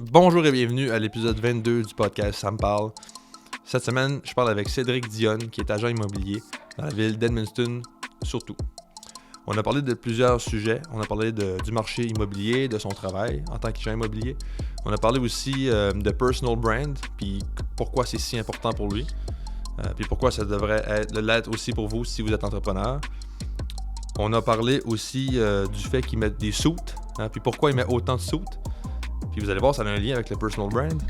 Bonjour et bienvenue à l'épisode 22 du podcast Ça me parle. Cette semaine, je parle avec Cédric Dionne, qui est agent immobilier dans la ville d'Edmundston, surtout. On a parlé de plusieurs sujets. On a parlé du marché immobilier, de son travail en tant qu'agent immobilier. On a parlé aussi de personal brand, puis pourquoi c'est si important pour lui. Puis pourquoi ça devrait l'être aussi pour vous si vous êtes entrepreneur. On a parlé aussi du fait qu'il met des suits, puis pourquoi il met autant de suits. Puis vous allez voir, ça a un lien avec le personal brand.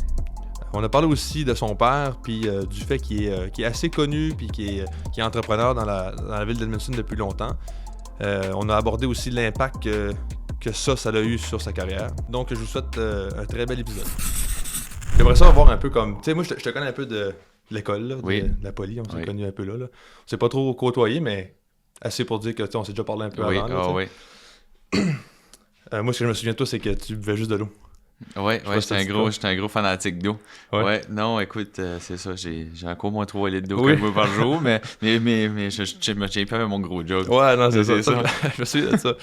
On a parlé aussi de son père, puis du fait qu'il est assez connu, puis qui est entrepreneur dans la ville d'Edmundston depuis longtemps. On a abordé aussi l'impact que ça a eu sur sa carrière. Donc, je vous souhaite un très bel épisode. J'aimerais ça voir un peu comme... Tu sais, moi, je te connais un peu de l'école, là, oui. de la poly. On s'est connus un peu là. On s'est pas trop côtoyé, mais assez pour dire que on s'est déjà parlé un peu avant. Là, oui. Moi, ce que je me souviens de toi, c'est que tu buvais juste de l'eau. J'étais un gros fanatique d'eau. Ouais, non, écoute, c'est ça, j'ai encore moins 3 litres d'eau que moi par jour, mais je me tiens pas avec mon gros jog. Ouais, non, c'est ça. Je me souviens de ça.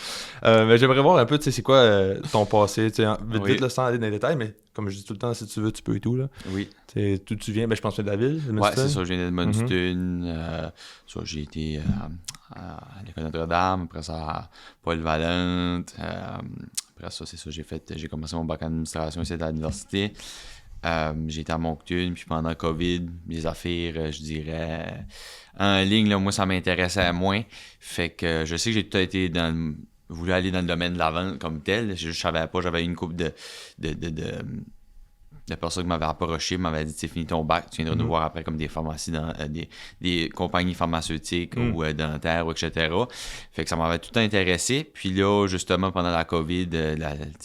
Mais j'aimerais voir un peu, tu sais, c'est quoi ton passé, tu sais, vite, là, sans aller dans les détails, mais comme je dis tout le temps, si tu veux, tu peux et tout, là. Oui. D'où tu viens, je pense que c'est de la ville. Ouais, c'est ça, je viens d'Edmundston. J'ai été à l'école Notre-Dame, après ça à Paul-Valente. Après ça, c'est ça, j'ai commencé mon bac en administration ici à l'université. J'ai été à Moncton, puis pendant COVID, les affaires, je dirais, en ligne, là, moi, ça m'intéressait moins. Fait que je sais que j'ai tout été voulu aller dans le domaine de la vente comme tel. Je savais pas, j'avais une couple de personnes qui m'avaient approché, m'avaient dit, c'est fini ton bac, tu viendras nous voir après comme des pharmacies, dans des compagnies pharmaceutiques ou dentaires, etc. Fait que ça m'avait tout intéressé. Puis là, justement, pendant la COVID,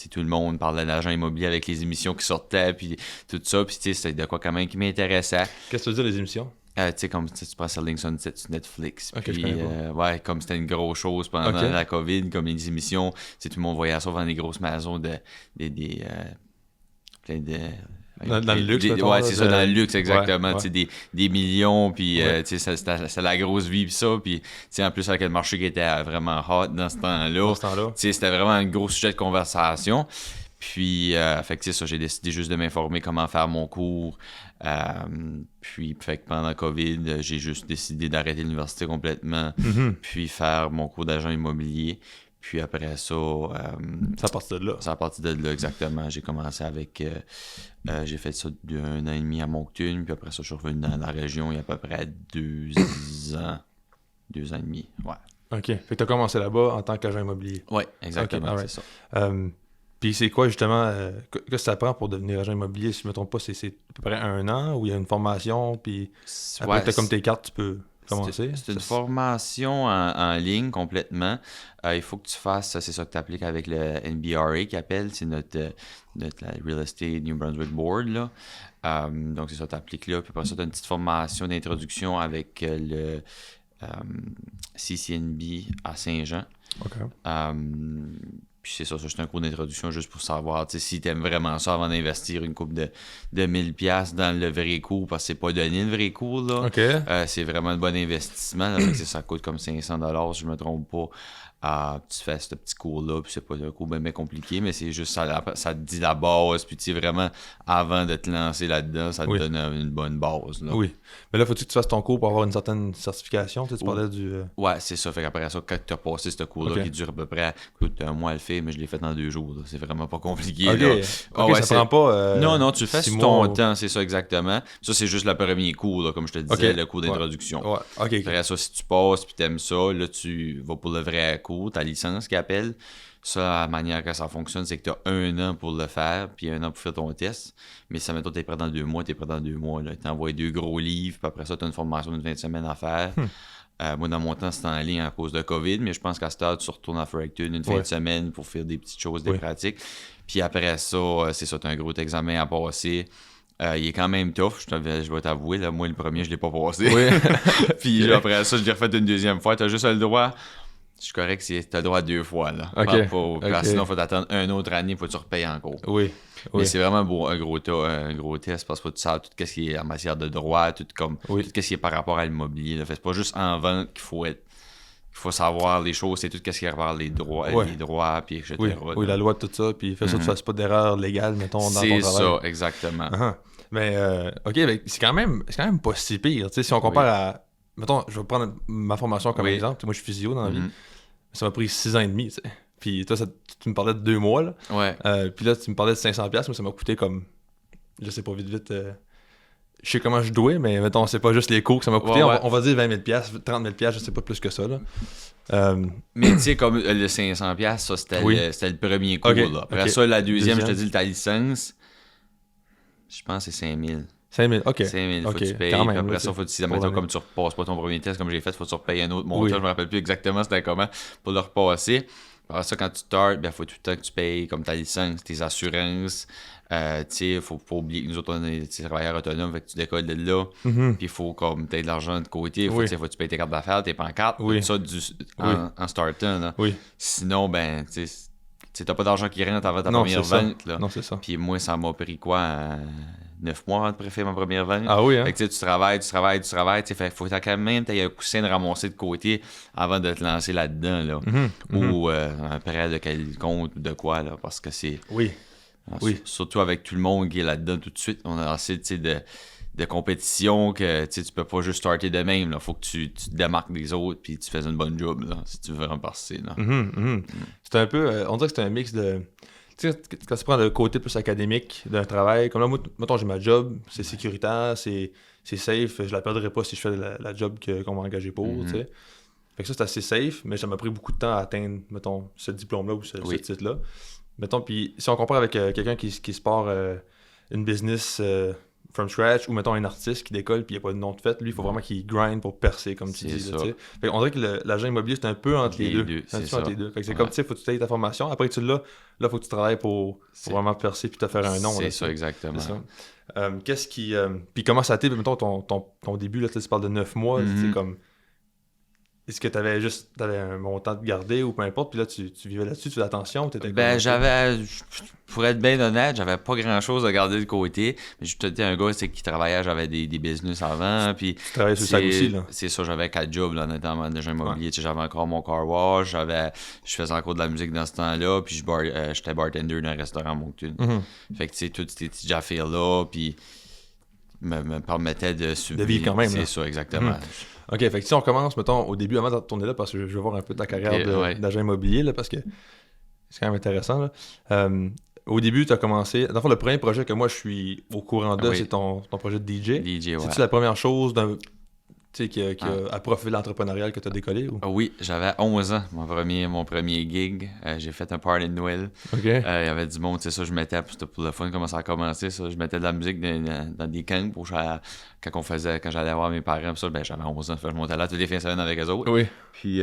tout le monde parlait d'agent immobilier avec les émissions qui sortaient, puis tout ça. Puis c'était de quoi quand même qui m'intéressait. Qu'est-ce que tu veux dire, les émissions? Comme tu prends Selling Sunset sur Netflix. Okay, puis, comme c'était une grosse chose pendant la COVID, comme les émissions, tout le monde voyait ça dans des grosses maisons plein de... Dans le luxe, c'est ça, dans le luxe, exactement. Ouais. Des millions, puis c'est la grosse vie, puis ça. Puis en plus, avec le marché qui était vraiment hot dans ce temps-là, c'était vraiment un gros sujet de conversation. Puis, fait que ça, j'ai décidé juste de m'informer comment faire mon cours. Puis, fait que pendant COVID, j'ai juste décidé d'arrêter l'université complètement, puis faire mon cours d'agent immobilier. Puis après ça... ça a parti de là. Ça a parti de là, exactement. J'ai commencé avec... j'ai fait ça d'un an et demi à Moncton, puis après ça, je suis revenu dans la région il y a à peu près 2 ans. 2 ans et demi, ouais. OK. Fait que tu as commencé là-bas en tant qu'agent immobilier. Oui, exactement, okay, c'est ça. Puis c'est quoi, justement, qu'est-ce que ça prend pour devenir agent immobilier? Si je ne me trompe pas, c'est à peu près 1 an où il y a une formation, puis après que tu as comme tes cartes, tu peux... C'est une formation en ligne complètement. Il faut que tu fasses, c'est ça que tu appliques avec le NBRA qui appelle, c'est notre Real Estate New Brunswick Board. Là. Donc c'est ça, tu appliques là. Puis après ça, tu as une petite formation d'introduction avec le CCNB à Saint-Jean. OK. Puis c'est ça, c'est un cours d'introduction juste pour savoir si tu aimes vraiment ça avant d'investir une coupe de 1000$ dans le vrai cours, parce que c'est pas donné le vrai cours. Là. Okay. C'est vraiment un bon investissement. Là, ça coûte comme 500$, si je me trompe pas. Tu fais ce petit cours-là, puis c'est pas un cours bien compliqué, mais c'est juste ça te dit la base, puis vraiment, avant de te lancer là-dedans, ça te donne une bonne base. Là. Oui. Mais là, faut-tu que tu fasses ton cours pour avoir une certaine certification? Tu parlais du... Ouais, c'est ça. Fait qu'après ça, quand tu as passé ce cours-là, qui dure à peu près un mois à le faire, mais je l'ai fait en 2 jours. Là. C'est vraiment pas compliqué. Là. Ça prend pas... Non, tu le fais sur ton temps, c'est ça exactement. Ça, c'est juste le premier cours, là, comme je te disais, le cours d'introduction. Ouais. Après ça, si tu passes puis t'aimes ça, là, tu vas pour le vrai cours, ta licence qui appelle. Ça, la manière que ça fonctionne, c'est que tu as 1 an pour le faire, puis 1 an pour faire ton test. Mais si, mettons, t'es prêt dans 2 mois, t'es prêt dans 2 mois. Tu envoies 2 gros livres, puis après ça, tu as une formation d'une 20 semaines à faire. Moi, dans mon temps, c'était en ligne à cause de COVID, mais je pense qu'à ce stade, tu retournes à Fredericton une fin de semaine pour faire des petites choses, des pratiques. Puis après ça, c'est ça, tu as un gros examen à passer. Il est quand même tough, je vais t'avouer. Là, moi, le premier, je l'ai pas passé. Oui. Puis après ça, je l'ai refait une deuxième fois. Tu as juste le droit... Je suis correct si tu as le droit 2 fois. Là. Sinon, il faut t'attendre 1 autre année, il faut que tu repayes encore. Oui. Mais c'est vraiment un gros test parce que tu sais tout ce qui est en matière de droit, tout ce qui est par rapport à l'immobilier. Là. Fait, c'est pas juste en vente qu'il faut être il faut savoir les choses, c'est tout ce qui est vers les droits, puis etc. Oui, la loi, tout ça, puis fais ça, tu fasses pas d'erreur légale, mettons, dans ton travail. C'est ça, exactement. Mais, OK, c'est quand même pas si pire. Tu sais, si on compare à... Mettons, je vais prendre ma formation comme exemple. Moi, je suis physio dans la vie. Ça m'a pris 6 ans et demi, tu sais. Puis toi, tu me parlais de 2 mois, là. Ouais. Puis là, tu me parlais de 500$, mais ça m'a coûté comme... Je sais pas, vite. Je sais comment je dois, mais mettons, c'est pas juste les cours que ça m'a coûté. Ouais. On va dire 20$, 30$, je sais pas plus que ça, là. Mais tu sais, comme le 500$, ça, c'était le premier cours, là. Après ça, la deuxième, je te dis, ta licence, je pense que c'est 5000$. 5000$, OK. 5000$, faut que tu payes. Quand même, après ça, faut que si comme tu repasses pas ton premier test, comme j'ai fait, faut que tu repayes un autre montant. Je me rappelle plus exactement c'était comment pour le repasser. Après ça, quand tu startes, il faut tout le temps que tu payes comme ta licence, tes assurances. Tu sais, faut pas oublier que nous autres, on est des travailleurs autonomes, fait que tu décolles de là. Puis il faut comme t'aies de l'argent de côté. Faut que tu payes tes cartes d'affaires, tes pancartes, tout ça en startant. Là. Sinon, ben, tu sais, t'as pas d'argent qui rentre avant ta première vente. Là. Non, c'est ça. Puis moi, ça m'a pris quoi 9 mois avant de faire ma première vente. Ah oui, hein? Fait que tu travailles. Fait faut quand même t'aies un coussin de ramasser de côté avant de te lancer là-dedans. Là. Ou un prêt de quelconque de quoi, là, parce que c'est... Oui. Surtout avec tout le monde qui est là-dedans tout de suite. On a assez de compétition que tu peux pas juste starter de même. Là. Faut que tu te démarques des autres puis tu fais une bonne job là, si tu veux vraiment passer. Là. C'est un peu... on dirait que c'est un mix de... Tu sais, quand tu prends le côté plus académique d'un travail, comme là, moi, mettons, j'ai ma job, c'est sécuritaire, c'est safe, je la perdrai pas si je fais la job qu'on m'a engagé pour, tu sais. Fait que ça, c'est assez safe, mais ça m'a pris beaucoup de temps à atteindre, mettons, ce diplôme-là ou ce titre-là. Mettons, puis si on compare avec quelqu'un qui se part une business from scratch, ou mettons un artiste qui décolle puis il n'y a pas de nom de fête, lui, il faut vraiment qu'il grind pour percer, comme tu dis. Là, fait on dirait que l'agent immobilier, c'est un peu entre les deux. C'est entre les deux. Fait que c'est comme, tu sais, faut que tu aies ta formation, après que tu l'as, là, faut que tu travailles pour vraiment percer puis te faire un nom. C'est ça, exactement. Qu'est-ce qui... puis comment ça a été, mettons, ton début, là, tu parles de 9 mois, c'est comme... Est-ce que t'avais un montant de garder ou peu importe, puis là, tu vivais là-dessus, tu faisais attention? Pour être bien honnête, j'avais pas grand-chose à garder de côté. Mais je te dis, un gars qui travaillait, j'avais des business avant. Puis tu travaillais sur ça aussi, là? C'est ça, j'avais 4 jobs, là, notamment déjà immobilier. J'avais encore mon car wash, je faisais encore de la musique dans ce temps-là, puis j'étais bartender dans un restaurant à Moncton. Fait que, tu sais, toutes ces petites affaires-là, puis me permettait de vivre quand même. C'est ça, exactement. OK, fait que si on commence, mettons, au début, avant de tourner là, parce que je veux voir un peu ta carrière d'agent immobilier, là, parce que c'est quand même intéressant, là. Au début, tu as commencé... Dans le fond, le premier projet que moi, je suis au courant de, c'est ton projet de DJ. C'est-tu la première chose qui a profilé l'entrepreneurial que tu as décollé? Ou? Oui, j'avais 11 ans, mon premier gig. J'ai fait un party de Noël. Il y avait du monde, c'est ça, je mettais, pour le fun, comment ça a commencé, ça, je mettais de la musique dans des camps pour quand j'allais voir mes parents, ça, ben, j'avais 11 ans, je montais là tous les fins de semaine avec eux autres. Puis,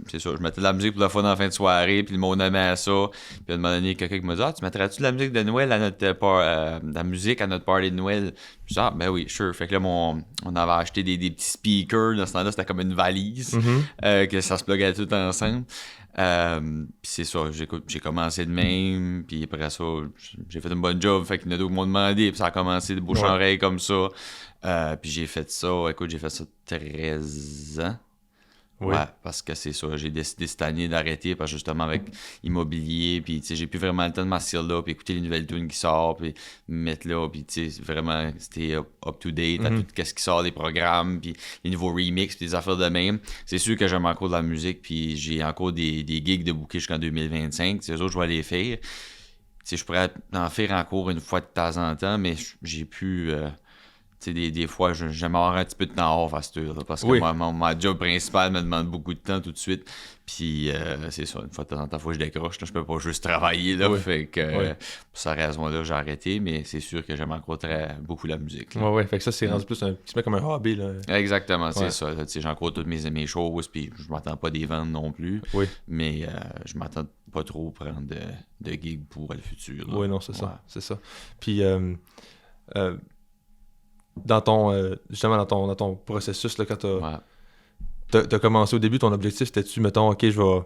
c'est ça, je mettais de la musique pour le fun en fin de soirée, puis le monde aimait ça. Puis, à un moment donné, quelqu'un qui m'a dit « Ah, tu mettrais-tu de la musique de Noël à de la musique à notre party de Noël? » Je dis « Ah, ben oui, sure. » Fait que là, on avait acheté des petits speakers. Dans ce temps-là, c'était comme une valise, que ça se pluguait tout ensemble. Puis c'est ça, j'ai commencé de même, puis après ça, j'ai fait une bonne job, fait qu'il y en a d'autres qui m'ont demandé, puis ça a commencé de bouche en oreille comme ça. Puis j'ai fait ça 13 ans. Ouais, parce que c'est ça, j'ai décidé cette année d'arrêter parce que justement avec immobilier, puis tu sais, j'ai plus vraiment le temps de m'asseoir là, puis écouter les nouvelles tunes qui sortent, puis me mettre là, puis tu sais, vraiment, c'était up to date à tout ce qui sort, les programmes, puis les nouveaux remixes, puis des affaires de même. C'est sûr que j'aime encore de la musique, puis j'ai encore des gigs de booker jusqu'en 2025, c'est eux autres, je vais les faire. Tu sais, je pourrais en faire encore une fois de temps en temps, mais j'ai plus... Tu sais, des fois, j'aime avoir un petit peu de temps off à cette heure, parce que ma job principale me demande beaucoup de temps tout de suite. Puis, c'est ça, une fois de temps en temps, faut que je décroche. Là, je peux pas juste travailler. Là, fait que, pour cette raison-là, j'ai arrêté. Mais c'est sûr que j'aime encore beaucoup la musique. Là. Fait que ça, c'est rendu plus comme un hobby. Là. Exactement, c'est ça. Tu sais, j'ai encore toutes mes choses. Puis, je m'attends pas des ventes non plus. Mais je m'attends pas trop prendre de gigs pour le futur. Là. Oui, non, c'est ça. C'est ça. Puis, dans ton processus, là, quand t'as commencé au début, ton objectif, c'était-tu, mettons, OK, je vais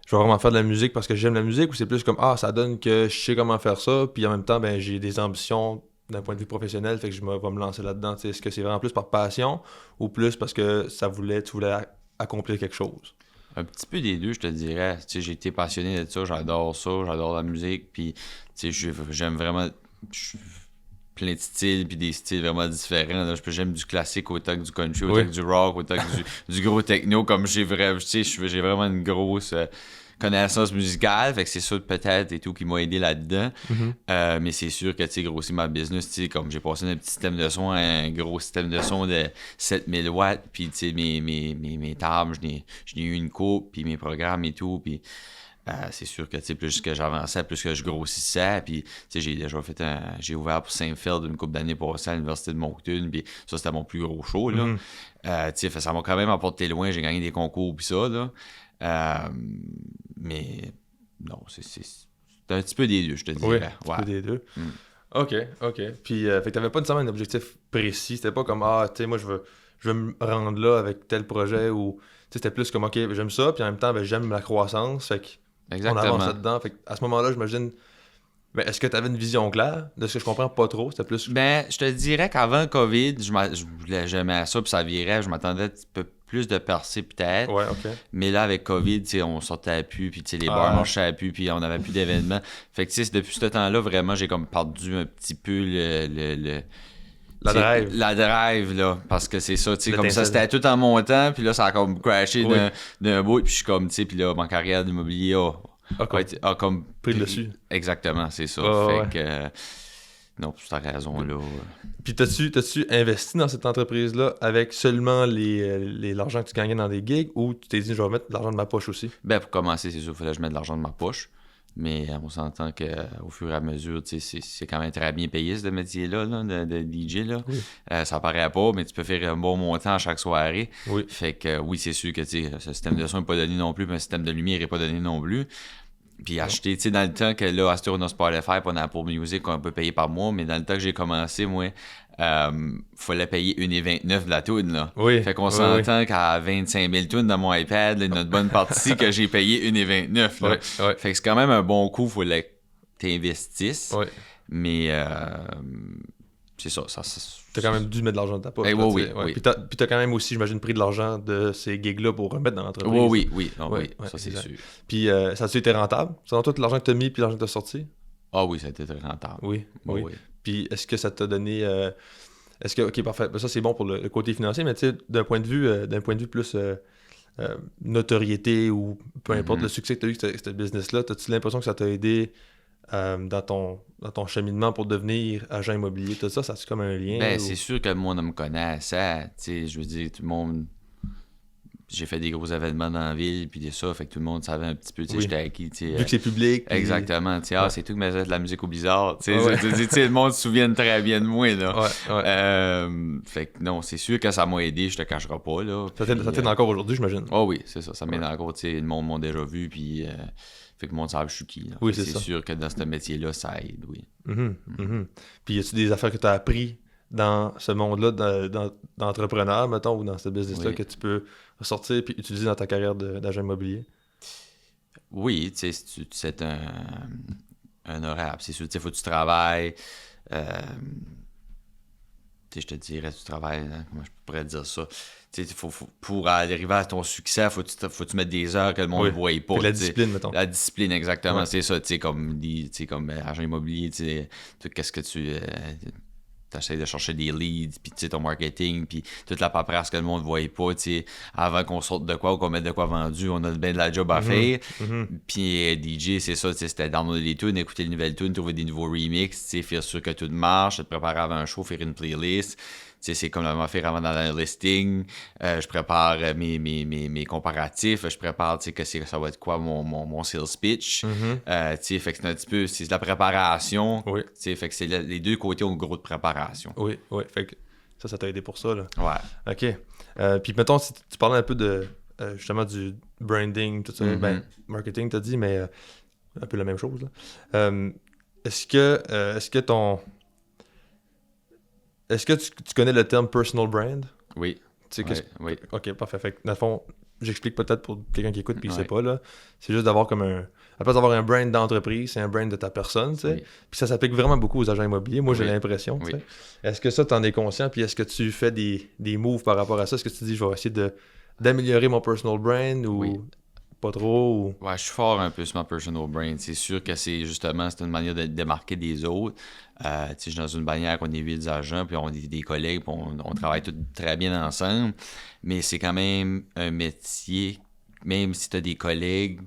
vraiment faire de la musique parce que j'aime la musique, ou c'est plus comme, ça donne que je sais comment faire ça, puis en même temps, ben j'ai des ambitions d'un point de vue professionnel, fait que je vais me lancer là-dedans. Est-ce que c'est vraiment plus par passion, ou plus parce que tu voulais accomplir quelque chose? Un petit peu des deux, je te dirais. Tu sais, j'ai été passionné de ça, j'adore la musique, puis tu sais, j'aime vraiment plein de styles, puis des styles vraiment différents. Là. J'aime du classique autant que du country, autant que du rock, autant que du gros techno, comme j'ai vraiment une grosse connaissance musicale, fait que c'est ça peut-être et tout qui m'a aidé là-dedans. Mais c'est sûr que, tu sais, grossir ma business, tu sais, comme j'ai passé d'un petit système de son à un gros système de son de 7000 watts, puis tu sais, mes tables, je n'ai eu une coupe, puis mes programmes et tout, puis c'est sûr que, tu sais, plus que j'avançais, plus que je grossissais, puis tu sais, j'ai ouvert pour Seinfeld une couple d'années passées à l'Université de Moncton, puis ça, c'était mon plus gros show, là. Tu sais, ça m'a quand même apporté loin, j'ai gagné des concours, puis ça, là. Mais non, c'est un petit peu des deux, je te dirais. Un petit peu des deux. OK. Puis, fait que t'avais pas nécessairement un objectif précis. C'était pas comme, tu sais, moi, je veux me rendre là avec tel projet ou, tu sais, c'était plus comme, OK, j'aime ça, puis en même temps, j'aime la croissance. Fait que on avance là-dedans. Fait que à ce moment-là, j'imagine, est-ce que t'avais une vision claire? De ce que je comprends pas trop, c'était plus... Je te dirais qu'avant COVID, j'aimais ça, puis ça virait, je m'attendais un petit peu plus de percées peut-être. Ouais, OK. Mais là, avec COVID, on sortait plus, puis les bars marchaient plus, puis on n'avait plus d'événements. Fait que, tu sais, depuis ce temps-là, vraiment, j'ai comme perdu un petit peu la drive. La drive, là, parce que c'est ça, tu sais, comme ça, c'était tout en montant, puis là, ça a comme crashé d'un bout, puis je suis comme, tu sais, puis là, ma carrière d'immobilier a comme pris le dessus. Exactement, c'est ça. Fait que... Non, c'est ta raison, là. Puis t'as-tu investi dans cette entreprise-là avec seulement l'argent que tu gagnais dans des gigs ou tu t'es dit, je vais mettre de l'argent de ma poche aussi? Pour commencer, c'est sûr, il fallait que je mette de l'argent de ma poche. Mais on s'entend qu'au fur et à mesure, c'est quand même très bien payé, ce métier-là, là, de DJ. Là. Oui. Ça paraît pas, mais tu peux faire un bon montant à chaque soirée. Oui. Fait que oui, c'est sûr que ce système de son n'est pas donné non plus, mais un système de lumière n'est pas donné non plus. Puis acheter, tu sais, dans le temps que là, on a Spotify, on a Apple Music, on peut payer par mois, mais dans le temps que j'ai commencé, moi, fallait payer 1,29 de la toune, là. Oui. Fait qu'on s'entend qu'à 25 000 tounes dans mon iPad, là, notre bonne partie que j'ai payé 1,29, là. Fait que c'est quand même un bon coup, il fallait que t'investisses. Oui. Mais c'est ça. T'as quand même dû mettre de l'argent de ta poche. Oui. Puis t'as quand même aussi, j'imagine, pris de l'argent de ces gigs-là pour remettre dans l'entreprise. Oui, ça c'est sûr. Puis ça a-tu été rentable? Selon toi, l'argent que t'as mis puis l'argent que t'as sorti? Ah oui, ça a été très rentable. Oui. Puis est-ce que ça t'a donné... OK, parfait. Ça, c'est bon pour le côté financier, mais tu sais, d'un point de vue plus notoriété ou peu importe le succès que tu as eu avec ce business-là, as-tu l'impression que ça t'a aidé dans ton cheminement pour devenir agent immobilier? Tout ça, ça a-tu comme un lien? C'est sûr que le monde me connaît ça. Tu sais, je veux dire, tout le monde... J'ai fait des gros événements dans la ville, puis ça, fait que tout le monde savait un petit peu, tu sais, j'étais acquis, tu sais. Vu que c'est public. Puis... Exactement, tu sais, c'est tout que mais de la musique au Blizzard, tu sais, le monde se souvient très bien de moi, là. Fait que non, c'est sûr que ça m'a aidé, je te cacherai pas, là. Ça t'aide encore aujourd'hui, j'imagine. Oui, c'est ça m'aide encore, tu sais, le monde m'a déjà vu, puis fait que le monde savait je suis qui, là. Oui, c'est ça. sûr que dans ce métier-là, ça aide, oui. Puis y a-tu des affaires que tu as appris dans ce monde-là d'entrepreneur, mettons, ou dans ce business-là que tu peux ressortir puis utiliser dans ta carrière d'agent immobilier? Oui, tu sais, c'est un horaire. C'est sûr, tu sais, faut que tu travailles. Tu sais, je te dirais, tu travailles, hein, comment je pourrais dire ça? Tu sais, pour arriver à ton succès, faut que tu mettes des heures que le monde ne voit pas. La discipline, mettons. La discipline, exactement, c'est ça. Tu sais, comme agent immobilier, tu sais, qu'est-ce que tu essaies de chercher des leads, puis tu sais, ton marketing, puis toute la paperasse que le monde ne voyait pas, tu sais, avant qu'on sorte de quoi ou qu'on mette de quoi vendu, on a bien de la job à faire. Puis DJ, c'est ça, tu sais, c'était downloader les tunes, écouter les nouvelles tunes, trouver des nouveaux remixes, tu sais, faire sûr que tout marche, te préparer avant un show, faire une playlist. Tu sais, c'est comme la faire avant dans le listing. Je prépare mes comparatifs. Je prépare, tu sais, ça va être quoi mon sales pitch. Tu sais, fait que c'est un petit peu, c'est de la préparation. Oui. Tu sais, fait que c'est les deux côtés ont gros de préparation. Oui. Fait que ça t'a aidé pour ça, là. Ouais. OK. Puis, mettons, si tu parlais un peu de, justement, du branding, tout ça, marketing, t'as dit, mais un peu la même chose, là. Est-ce que tu connais le terme personal brand? Oui. Tu sais, oui. OK, parfait. Fait que, dans le fond, j'explique peut-être pour quelqu'un qui écoute et qui ne sait pas, là. C'est juste d'avoir comme à la place d'avoir un brand d'entreprise, c'est un brand de ta personne, tu sais. Oui. Puis ça s'applique vraiment beaucoup aux agents immobiliers. Moi, j'ai l'impression, tu sais. Oui. Est-ce que ça, tu en es conscient? Puis est-ce que tu fais des moves par rapport à ça? Est-ce que tu dis, je vais essayer d'améliorer mon personal brand? Ou... Oui. pas trop? Ou... Ouais, je suis fort un peu sur ma personal brand. C'est sûr que c'est une manière de démarquer des autres. Je suis dans une bannière, on est 8 agents, puis on est des collègues, puis on travaille tous très bien ensemble. Mais c'est quand même un métier, même si tu as des collègues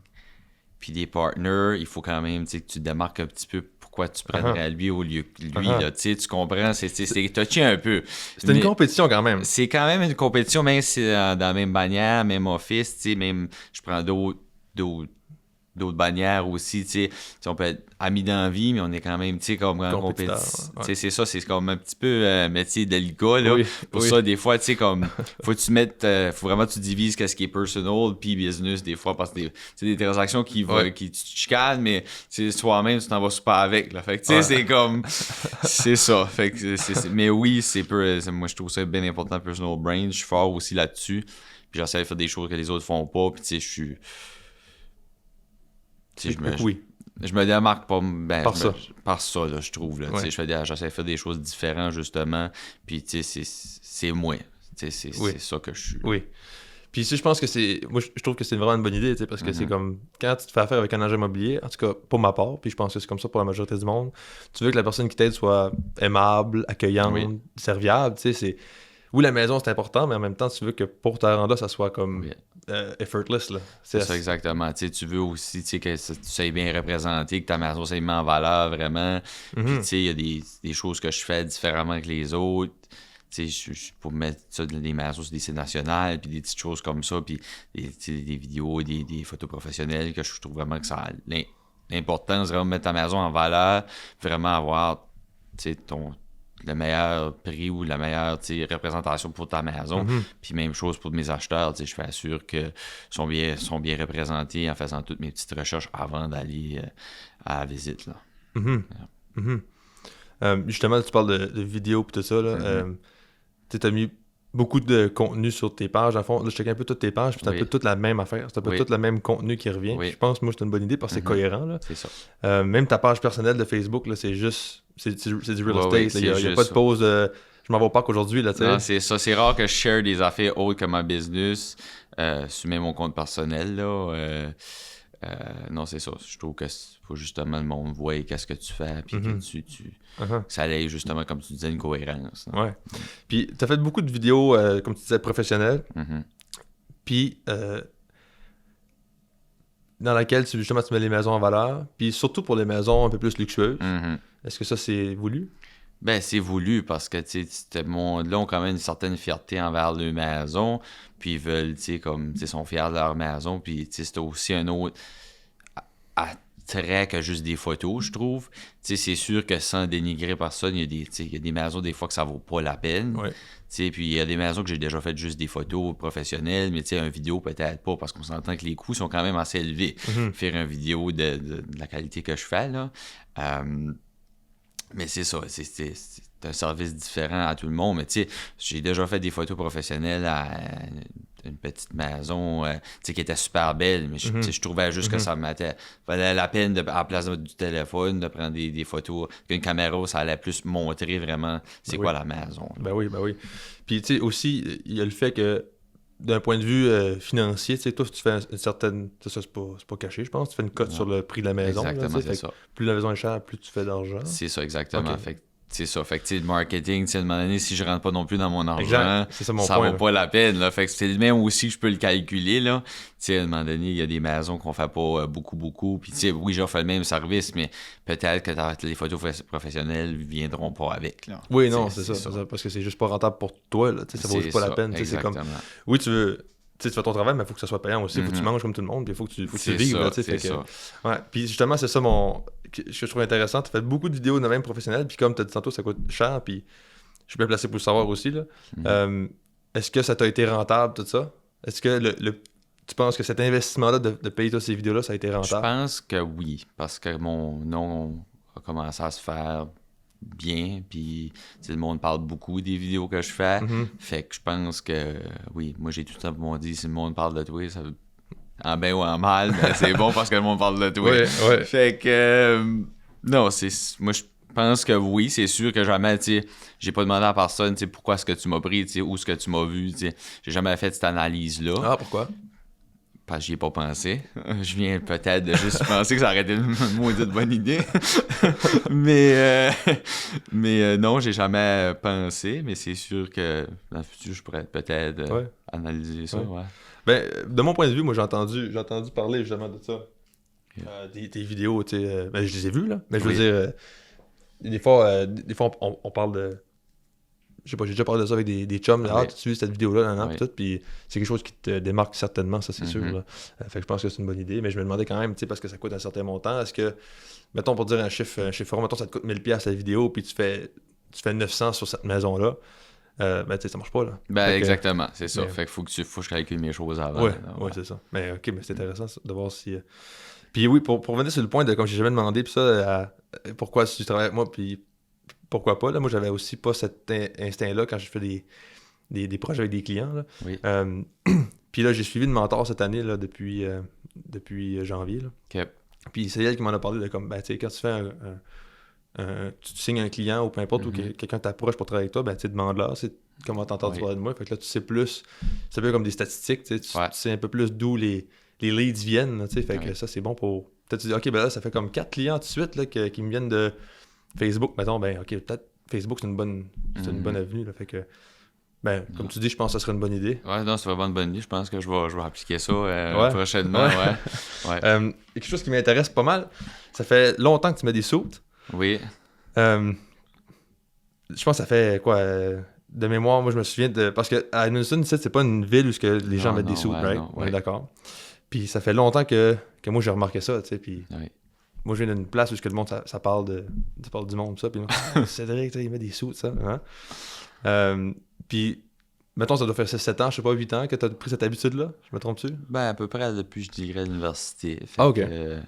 puis des partners, il faut quand même que tu te démarques un petit peu pourquoi tu prendrais lui au lieu que lui. Là, tu comprends? C'est touché un peu. C'est une compétition quand même. C'est quand même une compétition, même si c'est dans la même bannière, même office, même je prends d'autres bannières aussi, on peut être amis dans la vie, mais on est quand même, comme en compétition. Ouais. C'est ça, c'est comme un petit peu un métier délicat, là. Oui, pour ça, des fois, comme, faut vraiment que tu divises qu'est-ce qui est personal puis business, des fois, parce que c'est des transactions qui te chicanent, mais toi-même, tu t'en vas super avec, là. Fait que, c'est comme, c'est ça. Fait que, mais oui, moi, je trouve ça bien important, personal brand. Je suis fort aussi là-dessus. Puis j'essaie de faire des choses que les autres font pas, puis je suis... Je me démarque pas par ça, là, je trouve. Là, j'essaie de faire des choses différentes, justement. Puis, c'est moi. C'est ça que je suis. Oui. Puis ici, je pense que moi, je trouve que c'est vraiment une bonne idée, parce que c'est comme... Quand tu te fais affaire avec un agent immobilier, en tout cas, pour ma part, puis je pense que c'est comme ça pour la majorité du monde, tu veux que la personne qui t'aide soit aimable, accueillante, serviable, c'est... Oui, la maison, c'est important, mais en même temps, tu veux que pour ta renda, ça soit comme effortless. Là. C'est ça, exactement. Tu veux aussi que tu sois bien représenté, que ta maison soit mis en valeur, vraiment. Puis, il y a des choses que je fais différemment que les autres. Pour mettre ça des maisons sur des sites nationaux, puis des petites choses comme ça, puis des vidéos, des photos professionnelles, que je trouve vraiment que ça a l'importance, vraiment mettre ta maison en valeur, vraiment avoir le meilleur prix ou la meilleure représentation pour ta maison. Puis même chose pour mes acheteurs, je fais sûr qu'ils sont bien représentés en faisant toutes mes petites recherches avant d'aller à la visite. Là. Justement, tu parles de vidéos et tout ça. Tu as mis beaucoup de contenu sur tes pages. En fond, là, je check un peu toutes tes pages, puis c'est un peu toute la même affaire. C'est un peu tout le même contenu qui revient. Je pense, moi, c'est une bonne idée parce que c'est cohérent. Là. C'est ça. Même ta page personnelle de Facebook, là, c'est juste... C'est du real estate. Il n'y a pas de pause je m'en vais au parc aujourd'hui. Là, non, c'est ça. C'est rare que je share des affaires autres que ma business sur même mon compte personnel. Là, non, c'est ça. Je trouve que faut justement le monde voit qu'est-ce que tu fais, puis que ça aille justement, comme tu disais, une cohérence. Là. Ouais. Puis, tu as fait beaucoup de vidéos, comme tu disais, professionnelles. Puis, dans laquelle justement tu mets les maisons en valeur, puis surtout pour les maisons un peu plus luxueuses. Est-ce que ça, c'est voulu? Ben, c'est voulu parce que, ce monde-là ont quand même une certaine fierté envers leur maison, puis ils veulent, sont fiers de leur maison, puis c'est aussi un autre attrait que juste des photos, je trouve. C'est sûr que sans dénigrer personne, il y a des maisons, des fois, que ça vaut pas la peine. Ouais. Puis il y a des maisons que j'ai déjà fait juste des photos professionnelles, mais une vidéo peut-être pas, parce qu'on s'entend que les coûts sont quand même assez élevés. Faire une vidéo de la qualité que je fais, là. Mais c'est ça, c'est un service différent à tout le monde. Mais j'ai déjà fait des photos professionnelles à une petite maison qui était super belle, mais je trouvais juste que ça valait la peine, à la place du téléphone, de prendre des photos. Qu'une caméra, ça allait plus montrer vraiment quoi la maison. Ben oui. Puis aussi, il y a le fait que d'un point de vue financier, toi, tu fais une certaine... Ça, c'est pas caché, je pense. Tu fais une cote sur le prix de la maison. Exactement, c'est ça. Plus la maison est chère, plus tu fais d'argent. C'est ça, exactement. Okay. C'est ça. Fait que, le marketing, à un moment donné, si je rentre pas non plus dans mon argent, ça vaut pas la peine. Là. Fait que c'est le même aussi que je peux le calculer. Là. À un moment donné, il y a des maisons qu'on fait pas beaucoup. Puis, oui, j'offre le même service, mais peut-être que les photos professionnelles viendront pas avec. Là. Oui, non, c'est ça. Parce que c'est juste pas rentable pour toi. Là. Ça vaut juste pas la peine. C'est comme... Oui, tu fais ton travail, mais il faut que ça soit payant aussi. Il faut que tu manges comme tout le monde, puis il faut que tu vives. Ouais. Puis justement, c'est ça ce que je trouve intéressant. Tu fais beaucoup de vidéos de même professionnelles, puis comme tu as dit tantôt, ça coûte cher, puis je suis bien placé pour le savoir aussi. Là. Est-ce que ça t'a été rentable, tout ça? Est-ce que tu penses que cet investissement-là de payer toutes ces vidéos-là, ça a été rentable? Je pense que oui, parce que mon nom a commencé à se faire bien, puis le monde parle beaucoup des vidéos que je fais, fait que je pense que oui, moi j'ai tout le temps dit, si le monde parle de toi, ça en bien ou en mal, ben, c'est bon parce que le monde parle de toi. Ouais. Fait que non, moi je pense que oui, c'est sûr que jamais, j'ai pas demandé à personne, pourquoi est-ce que tu m'as pris, où est-ce que tu m'as vu, j'ai jamais fait cette analyse-là. Ah, pourquoi? parce que j'y ai pas pensé. Je viens peut-être de juste penser que ça aurait été une maudite bonne idée. mais non, j'ai jamais pensé, mais c'est sûr que dans le futur, je pourrais peut-être analyser ça. Ouais. Ben, de mon point de vue, moi, j'ai entendu parler justement de ça. Tes vidéos, tu sais, ben, je les ai vues, là. Mais je veux dire, des fois, on parle de... Je sais pas, j'ai déjà parlé de ça avec des chums. Ah, tu vu cette vidéo-là, puis tout. Puis c'est quelque chose qui te démarque certainement, ça, c'est sûr. Là. Fait que je pense que c'est une bonne idée. Mais je me demandais quand même, tu sais, parce que ça coûte un certain montant, est-ce que, mettons, pour dire un chiffre fort, mettons, ça te coûte 1000$ la vidéo, puis tu fais 900 sur cette maison-là, ben, tu sais, ça marche pas, là. Ben, exactement, c'est ça. Mais... Fait qu'il faut que je calcule mes choses avant. Ouais, c'est ça. Mais OK, mais c'est intéressant de voir si... Puis oui, pour revenir sur le point de, comme j'ai jamais demandé, puis ça, pourquoi si tu travailles avec moi, puis pourquoi pas, là, moi, j'avais aussi pas cet instinct-là quand je fais des projets avec des clients, là. Oui. Puis là, j'ai suivi une mentor cette année, là, depuis janvier, là. OK. Puis c'est elle qui m'en a parlé de comme, ben, tu sais, quand tu fais tu signes un client ou peu importe, ou que quelqu'un t'approche pour travailler avec toi, ben, tu sais, demande-leur, c'est comment t'entends parler de moi. Fait que là, tu sais plus, c'est un peu comme des statistiques, tu sais un peu plus d'où les leads viennent, tu sais, fait que ça, c'est bon pour... Peut-être tu dis, OK, ben là, ça fait comme 4 clients tout de suite, là, qui me viennent de Facebook, mettons, ben, OK, peut-être Facebook, c'est une bonne avenue, là, fait que... Ben, comme tu dis, je pense que ça serait une bonne idée. Ouais, non, c'est vraiment une bonne idée. Je pense que je vais appliquer ça prochainement. Ouais. Quelque chose qui m'intéresse pas mal, ça fait longtemps que tu mets des soutes. Oui. Je pense que ça fait quoi de mémoire, moi je me souviens de. Parce que à Edmundston, c'est pas une ville où les gens mettent des soutes, right? On est d'accord. Puis ça fait longtemps que moi j'ai remarqué ça, tu sais. Puis moi je viens d'une place où le monde ça parle du monde, ça. Puis Cédric, il met des soutes, ça. Hein? Puis, mettons, ça doit faire 7 ans, je sais pas, 8 ans que tu as pris cette habitude-là. Je me trompe-tu? Ben, à peu près depuis, je dirais, l'université. OK. Combien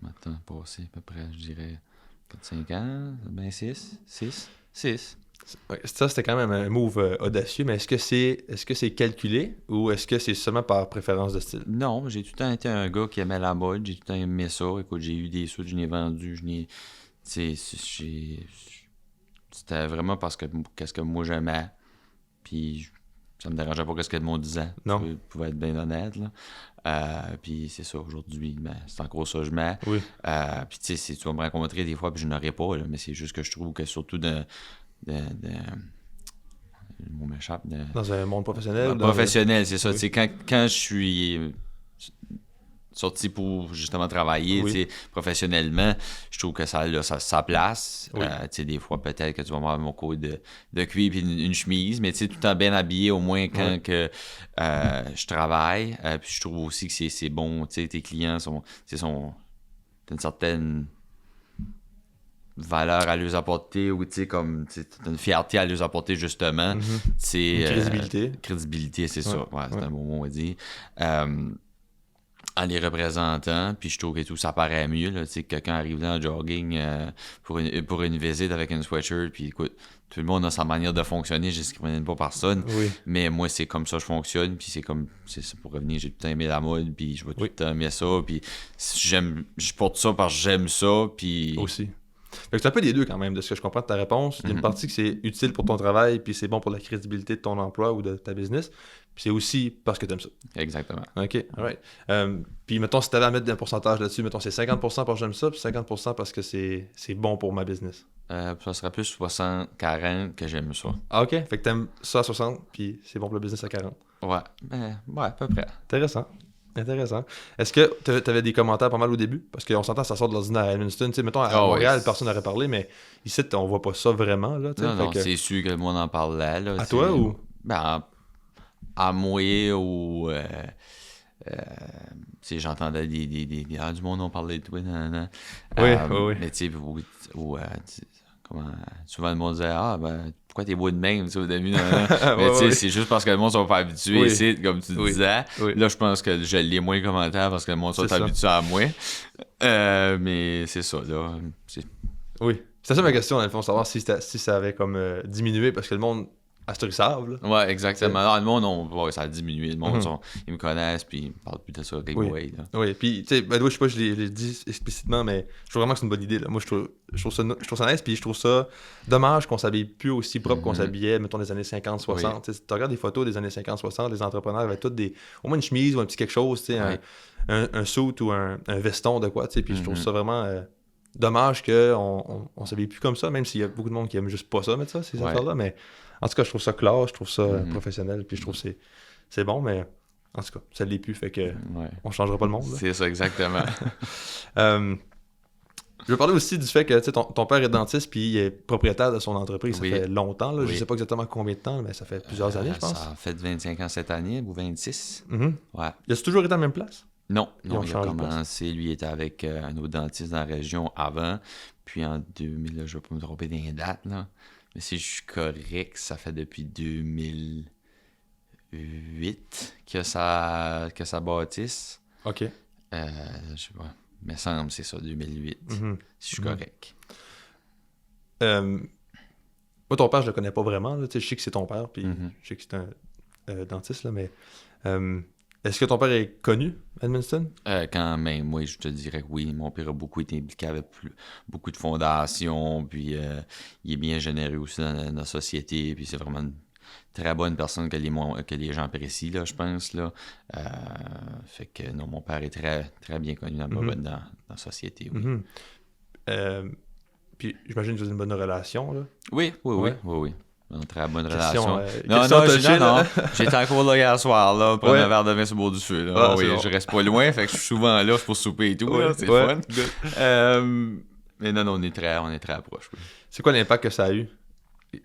de temps passé, à peu près, je dirais, 5 ans, ben 6. Ça, c'était quand même un move audacieux, mais est-ce que c'est calculé ou est-ce que c'est seulement par préférence de style? Non, j'ai tout le temps été un gars qui aimait la mode, j'ai tout le temps aimé ça. Écoute, j'ai eu des sous, je n'ai vendu, c'était vraiment parce que qu'est-ce que moi j'aimais, puis ça me dérangeait pas ce que le monde disait. Non. Je pouvais être bien honnête, là. Puis c'est ça, aujourd'hui, ben, c'est encore ça que je mets. Oui. Puis tu sais, tu vas me rencontrer des fois, puis je n'aurais pas, là, mais c'est juste que je trouve que surtout le mot m'échappe. Dans un monde professionnel? Professionnel, c'est ça. Oui. Quand je suis sorti pour justement travailler professionnellement, je trouve que ça a sa place. Oui. Des fois, peut-être que tu vas avoir mon code de cuir et une chemise, mais tout le temps bien habillé, au moins quand que, je travaille. Puis je trouve aussi que c'est bon. Tes clients sont une certaine valeur à leur apporter ou comme une fierté à leur apporter justement. Crédibilité. Crédibilité, c'est ça. Ouais, c'est un bon mot à dire. En les représentant, puis je trouve que tout ça paraît mieux, là, que quelqu'un arrive là en jogging pour une visite avec une sweatshirt, puis écoute, tout le monde a sa manière de fonctionner, je ne discrimine pas personne, mais moi c'est comme ça que je fonctionne, puis c'est pour revenir, j'ai tout le temps aimé la mode, puis je vais tout le temps aimer ça, puis je porte ça parce que j'aime ça, puis... Aussi. Fait que c'est un peu des deux quand même, de ce que je comprends de ta réponse. Il y a une partie que c'est utile pour ton travail, puis c'est bon pour la crédibilité de ton emploi ou de ta business. Puis c'est aussi parce que t'aimes ça. Exactement. OK, alright. Puis mettons, si t'avais à mettre un pourcentage là-dessus, mettons c'est 50% parce que j'aime ça, puis 50% parce que c'est bon pour ma business. Ça serait plus 60-40 que j'aime ça. Ah, OK. Fait que t'aimes ça à 60, puis c'est bon pour le business à 40. Ouais, à peu près. Intéressant. Est-ce que tu avais des commentaires pas mal au début? Parce qu'on s'entend, ça sort de l'ordinaire à Edmundston. Mettons, à Montréal, personne n'aurait parlé, mais ici, on voit pas ça vraiment. Là, non, c'est sûr que le monde en parlait. Là, à toi ou? Ben, à moi ou... j'entendais du monde en parlait de toi. Oui. Mais tu sais, souvent le monde disait pourquoi t'es beau de même au début mais c'est juste parce que le monde sont pas habitués ici, comme tu disais. Là je pense que je lis moins de commentaires parce que le monde sont habitués à moi, mais c'est ça là. Oui, c'était ça ma question dans le fond, savoir si ça avait comme diminué parce que le monde à ce qu'ils savent. Là. Ouais, exactement. Le monde, ça a diminué. Le monde, ils me connaissent, puis ils me parlent plus de ça. Oui, puis, tu sais, je sais pas, je l'ai dit explicitement, mais je trouve vraiment que c'est une bonne idée. Là. Moi, je trouve ça nice, puis je trouve ça dommage qu'on s'habille plus aussi propre qu'on s'habillait, mettons, des années 50-60. Tu regardes des photos des années 50-60, les entrepreneurs avaient tous au moins une chemise ou un petit quelque chose, tu sais, un suit ou un veston de quoi, tu sais, puis je trouve ça vraiment... dommage qu'on s'habille plus comme ça, même s'il y a beaucoup de monde qui aime juste pas ça, mettre ça, ces affaires-là, mais en tout cas, je trouve ça classe, je trouve ça professionnel, puis je trouve que c'est bon, mais en tout cas, ça l'est plus, fait que on changera pas le monde. Là. C'est ça, exactement. Je veux parler aussi du fait que ton père est dentiste, puis il est propriétaire de son entreprise, ça fait longtemps, là, je sais pas exactement combien de temps, mais ça fait plusieurs années, je pense. Ça a fait 25 ans cette année, ou 26. Ouais. Il a toujours été à la même place? Non, il a commencé, lui, il était avec un autre dentiste dans la région avant, puis en 2000, là, je ne vais pas me tromper dans les dates, là, mais si je suis correct, ça fait depuis 2008 que ça bâtisse. OK. Je sais pas, mais ça semble c'est ça, 2008, si je suis correct. Moi, ton père, je le connais pas vraiment, là, je sais que c'est ton père, puis je sais que c'est un dentiste, là, mais... Est-ce que ton père est connu à Edmundston? Quand même, oui, je te dirais que oui. Mon père a beaucoup été impliqué avec beaucoup de fondations, puis il est bien généreux aussi dans la société, puis c'est vraiment une très bonne personne que les gens apprécient, là, je pense. Là. Fait que non, mon père est très, très bien connu dans la société, oui. Puis j'imagine que vous avez une bonne relation, là? Oui. Une très bonne relation. Non. J'étais en cours là hier soir, là, prendre un verre de vin sur le bord du feu. Là. Je reste pas loin, fait que je suis souvent là pour souper et tout, là, c'est fun. Mais non, on est très proches. Oui. C'est quoi l'impact que ça a eu?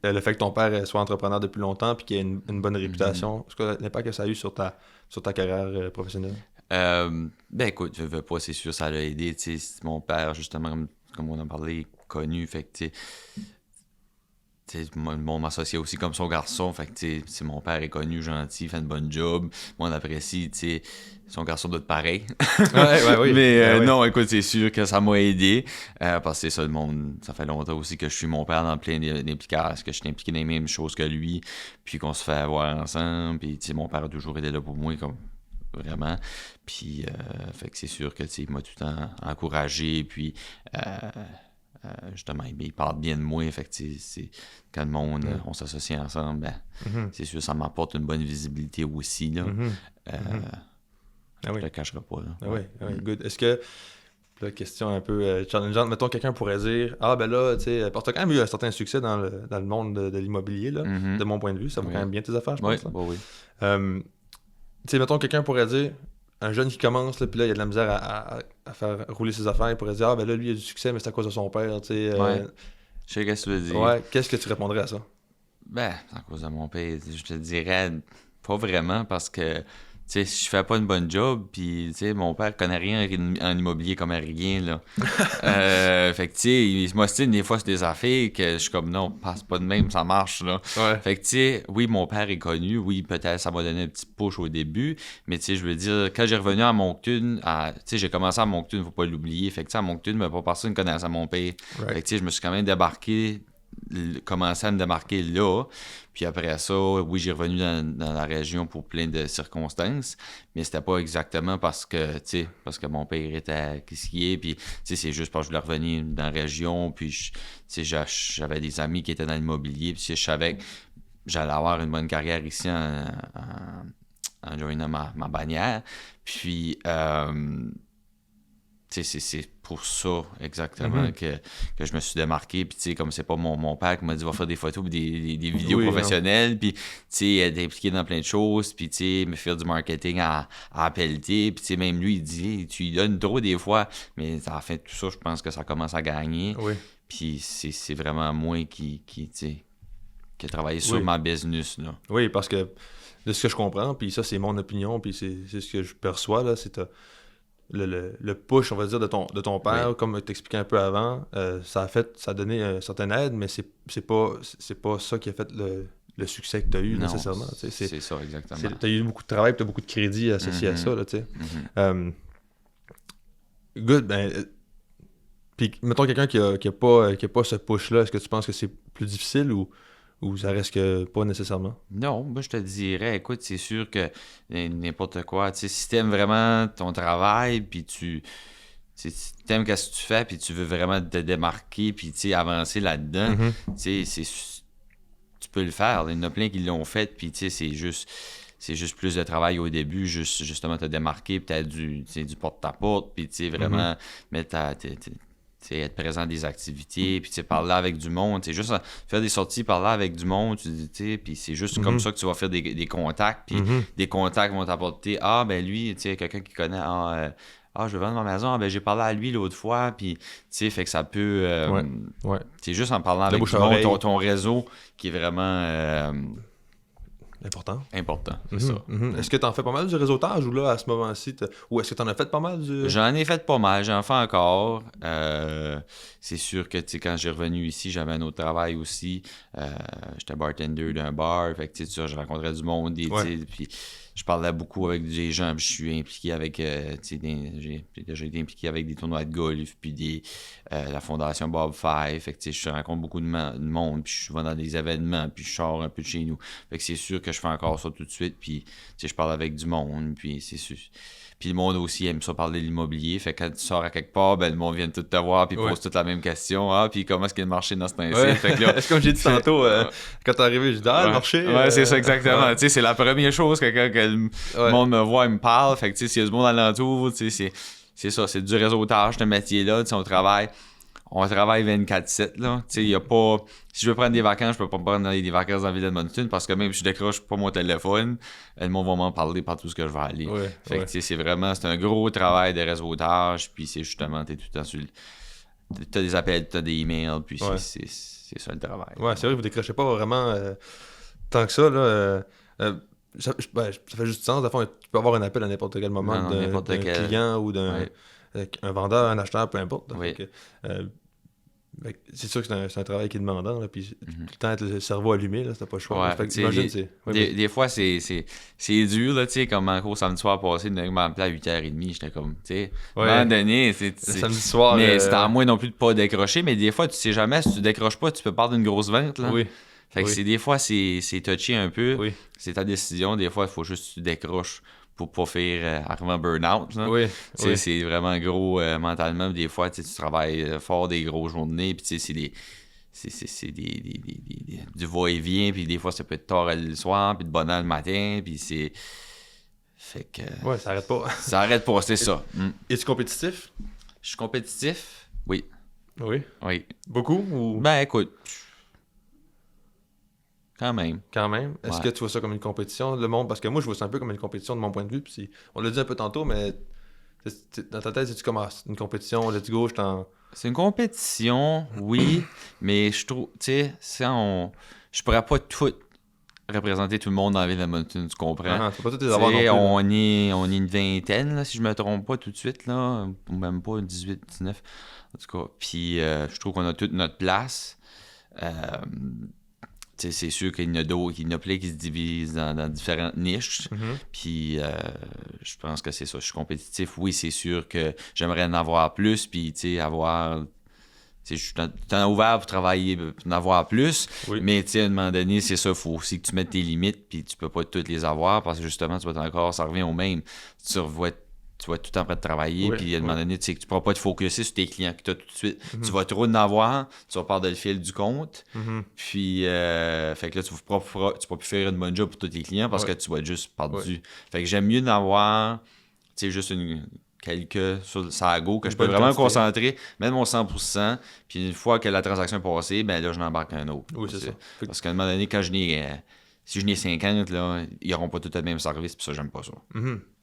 Le fait que ton père soit entrepreneur depuis longtemps et qu'il ait une bonne réputation, c'est quoi l'impact que ça a eu sur ta carrière professionnelle? Écoute, je veux pas, c'est sûr, ça l'a aidé. Mon père, justement, comme on en parlait, connu, fait que le monde m'associait aussi comme son garçon, fait que mon père est connu, gentil, fait une bonne job, moi on apprécie, son garçon doit être pareil. Oui. Mais non, écoute, c'est sûr que ça m'a aidé, parce que c'est ça, le monde, ça fait longtemps aussi que je suis mon père dans plein d'implications, que je suis impliqué dans les mêmes choses que lui, puis qu'on se fait avoir ensemble, puis mon père a toujours été là pour moi, comme vraiment, puis fait que c'est sûr que il m'a tout le temps encouragé, puis justement, il parle bien de moi, fait que c'est quand le monde, on s'associe ensemble, c'est sûr, ça m'apporte une bonne visibilité aussi, là. Je le cacherai pas, là. Oui, good. Est-ce que, la question un peu challengeante, mettons, quelqu'un pourrait dire, parce que t'as quand même eu un certain succès dans le monde de l'immobilier, là, de mon point de vue, ça va quand même bien tes affaires, je pense. Oui. Mettons, quelqu'un pourrait dire, un jeune qui commence, puis là, il a de la misère à faire rouler ses affaires, il pourrait dire, lui, il a du succès, mais c'est à cause de son père, Je sais qu'est-ce que tu veux dire. Ouais, qu'est-ce que tu répondrais à ça? À cause de mon père, je te dirais pas vraiment, parce que si je fais pas une bonne job, puis mon père connaît rien en immobilier comme rien, là. Fait que il se m'ostine des fois sur des affaires que je suis comme non, passe pas de même, ça marche, là. Fait que oui, mon père est connu, oui, peut-être ça m'a donné un petit push au début, mais je veux dire, quand j'ai revenu à Moncton, j'ai commencé à Moncton, faut pas l'oublier, fait que à Moncton, mais pas personne connaissait mon père. Fait que je me suis quand même commencé à me démarquer là. Puis après ça, oui, j'ai revenu dans la région pour plein de circonstances, mais c'était pas exactement parce que mon père était quisquier, puis c'est juste parce que je voulais revenir dans la région, puis j'avais des amis qui étaient dans l'immobilier, puis je savais que j'allais avoir une bonne carrière ici en joignant ma bannière. Puis c'est pour ça exactement que je me suis démarqué, puis comme c'est pas mon père qui m'a dit va faire des photos des vidéos professionnelles, puis être impliqué dans plein de choses, puis me faire du marketing à pelleter, puis même lui il dit tu lui donnes trop des fois, mais à la fin de tout ça je pense que ça commence à gagner, puis c'est vraiment moi qui a travaillé sur ma business, là. Oui, parce que de ce que je comprends, puis ça c'est mon opinion, puis c'est ce que je perçois là, c'est le push, on va dire, de ton père, comme tu expliquais un peu avant, ça a donné une certaine aide, mais c'est pas ça qui a fait le succès que tu as eu, nécessairement. C'est ça, exactement. Tu as eu beaucoup de travail, tu as beaucoup de crédit associé à ça, là, tu sais. Good, puis mettons quelqu'un qui a pas ce push-là, est-ce que tu penses que c'est plus difficile ou Ou ça reste que pas nécessairement? Non, moi je te dirais, écoute, c'est sûr que n'importe quoi, tu sais, si t'aimes vraiment ton travail, puis si t'aimes qu'est-ce que tu fais, puis tu veux vraiment te démarquer, puis tu sais, avancer là-dedans, tu sais, tu peux le faire. Il y en a plein qui l'ont fait, puis tu sais, c'est juste plus de travail au début, justement te démarquer, puis t'as du porte-à-porte, puis tu sais, vraiment mettre être présent à des activités, puis parler avec du monde, juste faire des sorties, parler avec du monde, puis c'est juste comme ça que tu vas faire des contacts, puis des contacts vont t'apporter, ah, ben lui, tu sais, quelqu'un qui connaît, je vais vendre ma maison, j'ai parlé à lui l'autre fois, puis, tu sais, fait que ça peut, c'est juste en parlant avec du monde, ton réseau qui est vraiment... Important, c'est ça. Est-ce que tu en fais pas mal du réseautage ou là, à ce moment-ci, ou est-ce que tu en as fait pas mal du... J'en ai fait pas mal, j'en fais encore. C'est sûr que quand j'ai revenu ici, j'avais un autre travail aussi. J'étais bartender d'un bar, fait que je rencontrais du monde, puis je parlais beaucoup avec des gens, puis je suis impliqué avec, j'ai déjà été impliqué avec des tournois de golf, puis la fondation Bob Five, fait que je rencontre beaucoup de monde, puis je suis souvent dans des événements, puis je sors un peu de chez nous. Fait que c'est sûr que je fais encore ça tout de suite, puis je parle avec du monde, puis c'est sûr. Puis le monde aussi aime ça parler de l'immobilier. Fait que quand tu sors à quelque part, le monde vient tout te voir puis pose toute la même question. Ah, puis comment est-ce qu'il y a le marché dans ce temps-ci? Fait que là, comme j'ai dit tantôt, quand t'es arrivé, j'ai dit, le marché... Ouais, c'est ça, exactement. Tu sais, c'est la première chose que quand le monde me voit, il me parle. Fait que tu sais, s'il y a du monde alentour, tu sais, c'est ça, c'est du réseautage, ce métier-là. Tu sais, on travaille 24/7, là. Tu sais, il y a pas... Si je veux prendre des vacances, je peux pas prendre des vacances dans la ville d'Edmonton parce que même si je décroche pas mon téléphone, le monde va m'en parler partout où je vais aller. Fait que, tu sais, c'est un gros travail de réseautage, puis c'est justement, t'es tout le temps sur t'as des appels, t'as des emails, puis c'est ça le travail. Ouais, c'est vrai que vous décrochez pas vraiment tant que ça, là. Ça fait juste sens. Tu peux avoir un appel à n'importe quel moment d'un client ou d'un vendeur, un acheteur, peu importe. Oui. C'est sûr que c'est un travail qui est demandant, là, puis tout le temps être le cerveau allumé, là, t'as pas le choix. Ouais, des fois, c'est dur, là, tu sais, comme en cours samedi soir passé, de m'appeler à 8h30, j'étais comme, tu sais, à un moment donné, samedi soir... Mais c'est à moi non plus de pas décrocher, mais des fois, tu sais jamais, si tu décroches pas, tu peux perdre une grosse vente, là. Oui. Fait que des fois, c'est touché un peu. Oui. C'est ta décision, des fois, il faut juste que tu décroches pour pas faire arriver un burn-out. Là. Oui. C'est vraiment gros mentalement. Des fois, tu travailles fort des grosses journées, puis c'est du va-et-vient, puis des fois, ça peut être tard le soir, puis de bonne heure le matin, puis c'est... Fait que... Ouais, ça arrête pas. Ça arrête pas, c'est ça. Es-tu compétitif? Je suis compétitif? Oui. Oui? Oui. Beaucoup? Ou... Ben, écoute... Quand même. Est-ce que tu vois ça comme une compétition, le monde? Parce que moi, je vois ça un peu comme une compétition de mon point de vue. Puis on l'a dit un peu tantôt, mais dans ta tête, c'est-tu comme une compétition, let's go, C'est une compétition, oui, mais je trouve, tu sais, je pourrais pas tout représenter tout le monde dans la ville de Edmonton, tu comprends? Tu peux pas tous les avoir non plus. On est une vingtaine, là, si je me trompe pas tout de suite, là, ou même pas 18, 19, en tout cas. Puis je trouve qu'on a toute notre place. C'est sûr qu'il y en a plein qui se divisent dans différentes niches. Puis je pense que c'est ça. Je suis compétitif. Oui, c'est sûr que j'aimerais en avoir plus. Puis, tu sais, je suis ouvert pour travailler, pour en avoir plus. Oui. Mais, tu sais, à un moment donné, c'est ça. Il faut aussi que tu mettes tes limites. Puis tu peux pas toutes les avoir parce que justement, ça revient au même. Tu vas tout le temps prêt de travailler, puis à un moment donné, tu sais que tu ne pourras pas te focusser sur tes clients que tu as tout de suite. Tu vas trop en avoir, tu vas perdre le fil du compte, puis fait que là, tu ne pourras plus faire une bonne job pour tous tes clients parce que tu vas être juste perdu. Fait que j'aime mieux d'en avoir, tu sais, juste quelques sur la go que je peux vraiment me concentrer, mettre mon 100%, puis une fois que la transaction est passée, ben là, je n'embarque un autre. Oui, c'est ça. Parce qu'à un moment donné, si je n'ai 50, là, ils n'auront pas tout le même service, puis ça, j'aime pas ça.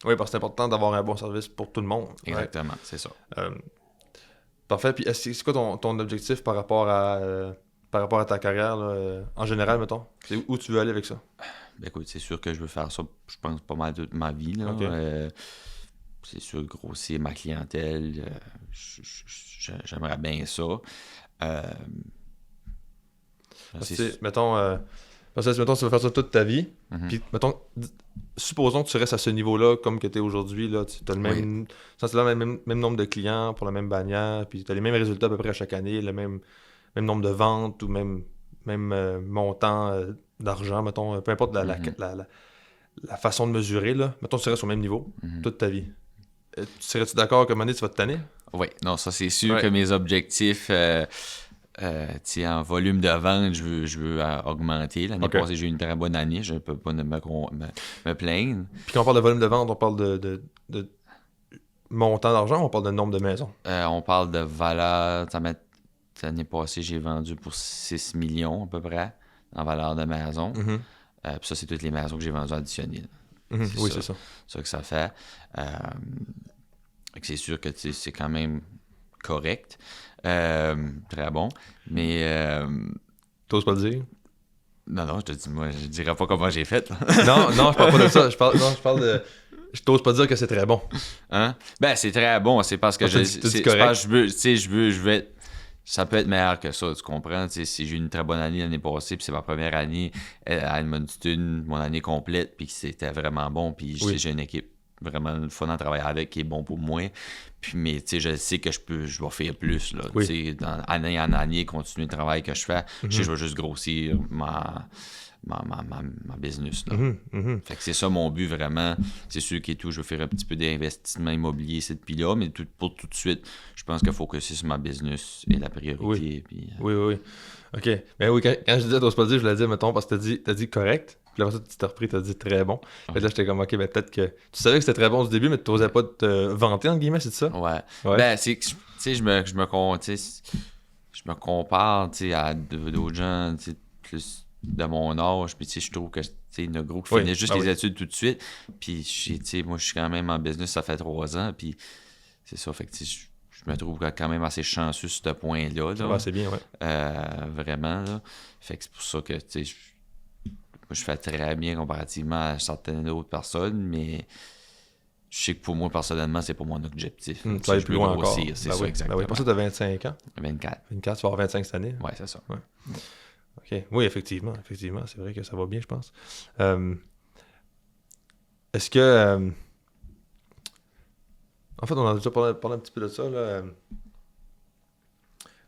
Oui, parce que c'est important d'avoir un bon service pour tout le monde. Exactement, c'est ça. Parfait. Puis c'est quoi ton objectif par rapport à ta carrière, là, en général, mettons? C'est où tu veux aller avec ça? Ben écoute, c'est sûr que je veux faire ça, je pense, pas mal toute ma vie. Là. Okay. C'est sûr, grossir ma clientèle, j'aimerais bien ça. Parce que, mettons, tu vas faire ça toute ta vie, puis, mettons, supposons que tu restes à ce niveau-là comme que tu es aujourd'hui, là, tu as le même nombre de clients pour la même bannière, puis tu as les mêmes résultats à peu près à chaque année, le même nombre de ventes ou même même montant d'argent, mettons, peu importe la façon de mesurer, là. Mettons, tu serais sur le même niveau toute ta vie. Serais-tu d'accord que à un moment donné, tu vas te tanner? Oui, non, ça c'est sûr que mes objectifs en volume de vente, je veux augmenter. L'année passée, j'ai eu une très bonne année, je ne peux pas me plaindre. Puis quand on parle de volume de vente, on parle de montant d'argent ou on parle de nombre de maisons? On parle de valeur. L'année passée, j'ai vendu pour 6 millions à peu près en valeur de maison. Puis ça, c'est toutes les maisons que j'ai vendues additionnelles. Oui, c'est ça. C'est ça que ça fait. C'est sûr que c'est quand même correct. Très bon. Mais. T'oses pas le dire? Non, je te dis, moi, je dirais pas comment j'ai fait. non, je parle pas de ça. Je parle de. Je t'ose pas dire que c'est très bon. Hein? Ben, c'est très bon. C'est parce que je veux être. Ça peut être meilleur que ça, tu comprends? Si j'ai eu une très bonne année l'année passée, puis c'est ma première année à Edmundston, mon année complète, puis c'était vraiment bon, puis j'ai une équipe vraiment le fun à travailler avec qui est bon pour moi. Puis, mais je sais que je vais faire plus. Là, année en année, continuer le travail que je fais. Je vais juste grossir ma business. Là. Fait que c'est ça mon but vraiment. C'est sûr qu'il est tout. Je veux faire un petit peu d'investissement immobilier ici depuis là, mais pour tout de suite, je pense qu'il faut que c'est sur ma business et la priorité. Oui. OK. Mais oui, quand je disais t'oses pas le dire, je l'ai dit, mettons, parce que t'as dit correct. Puis après ça, tu t'es repris, t'as dit très bon. Fait là, j'étais comme, OK, ben peut-être que tu savais que c'était très bon du début, mais tu t'osais pas te vanter, entre guillemets, c'est ça? Ouais. Ben, c'est que, je me compare, à d'autres gens, plus de mon âge, puis je trouve que il y en a gros qui finissent juste les études tout de suite, puis moi je suis quand même en business, ça fait 3 ans, puis c'est ça, fait que je me trouve quand même assez chanceux sur ce point-là. Là. C'est bien, vraiment, là. Fait que c'est pour ça que, moi je fais très bien comparativement à certaines autres personnes, mais je sais que pour moi, personnellement, c'est pas mon objectif. Tu vas aller plus loin encore. C'est ça, exactement. Pour ça, tu as 25 ans? 24. 24, tu vas avoir 25 cette année? Ouais, c'est ça. Ouais. OK. Oui, effectivement. C'est vrai que ça va bien, je pense. Est-ce que... En fait, on a déjà parlé un petit peu de ça, là.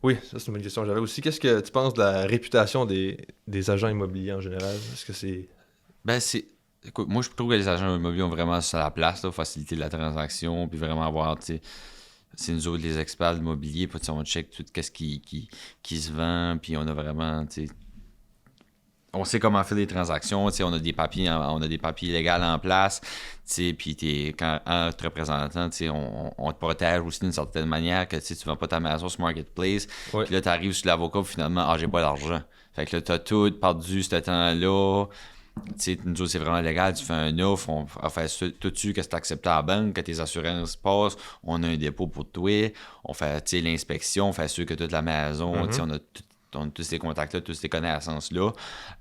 Oui, ça, c'est une bonne question. J'avais aussi, qu'est-ce que tu penses de la réputation des agents immobiliers en général? Est-ce que c'est... Ben, écoute, moi, je trouve que les agents immobiliers ont vraiment ça la place, là, faciliter la transaction, puis vraiment avoir, c'est nous autres, les experts de l'immobilier, puis on check tout ce qui se vend, puis on a vraiment, on sait comment faire des transactions, on a des papiers légaux en place, puis en te représentant, on te protège aussi d'une certaine manière que tu ne vends pas ta maison sur Marketplace, puis là, tu arrives sur l'avocat, puis finalement, j'ai pas d'argent. Fait que là, tu as tout perdu ce temps-là. Nous autres, c'est vraiment légal, tu fais un offre, on fait tout de suite que c'est accepté à la banque, que tes assurances passent, on a un dépôt pour toi, on fait l'inspection, on fait sûr que toute la maison, on a tous ces contacts-là, toutes ces connaissances-là.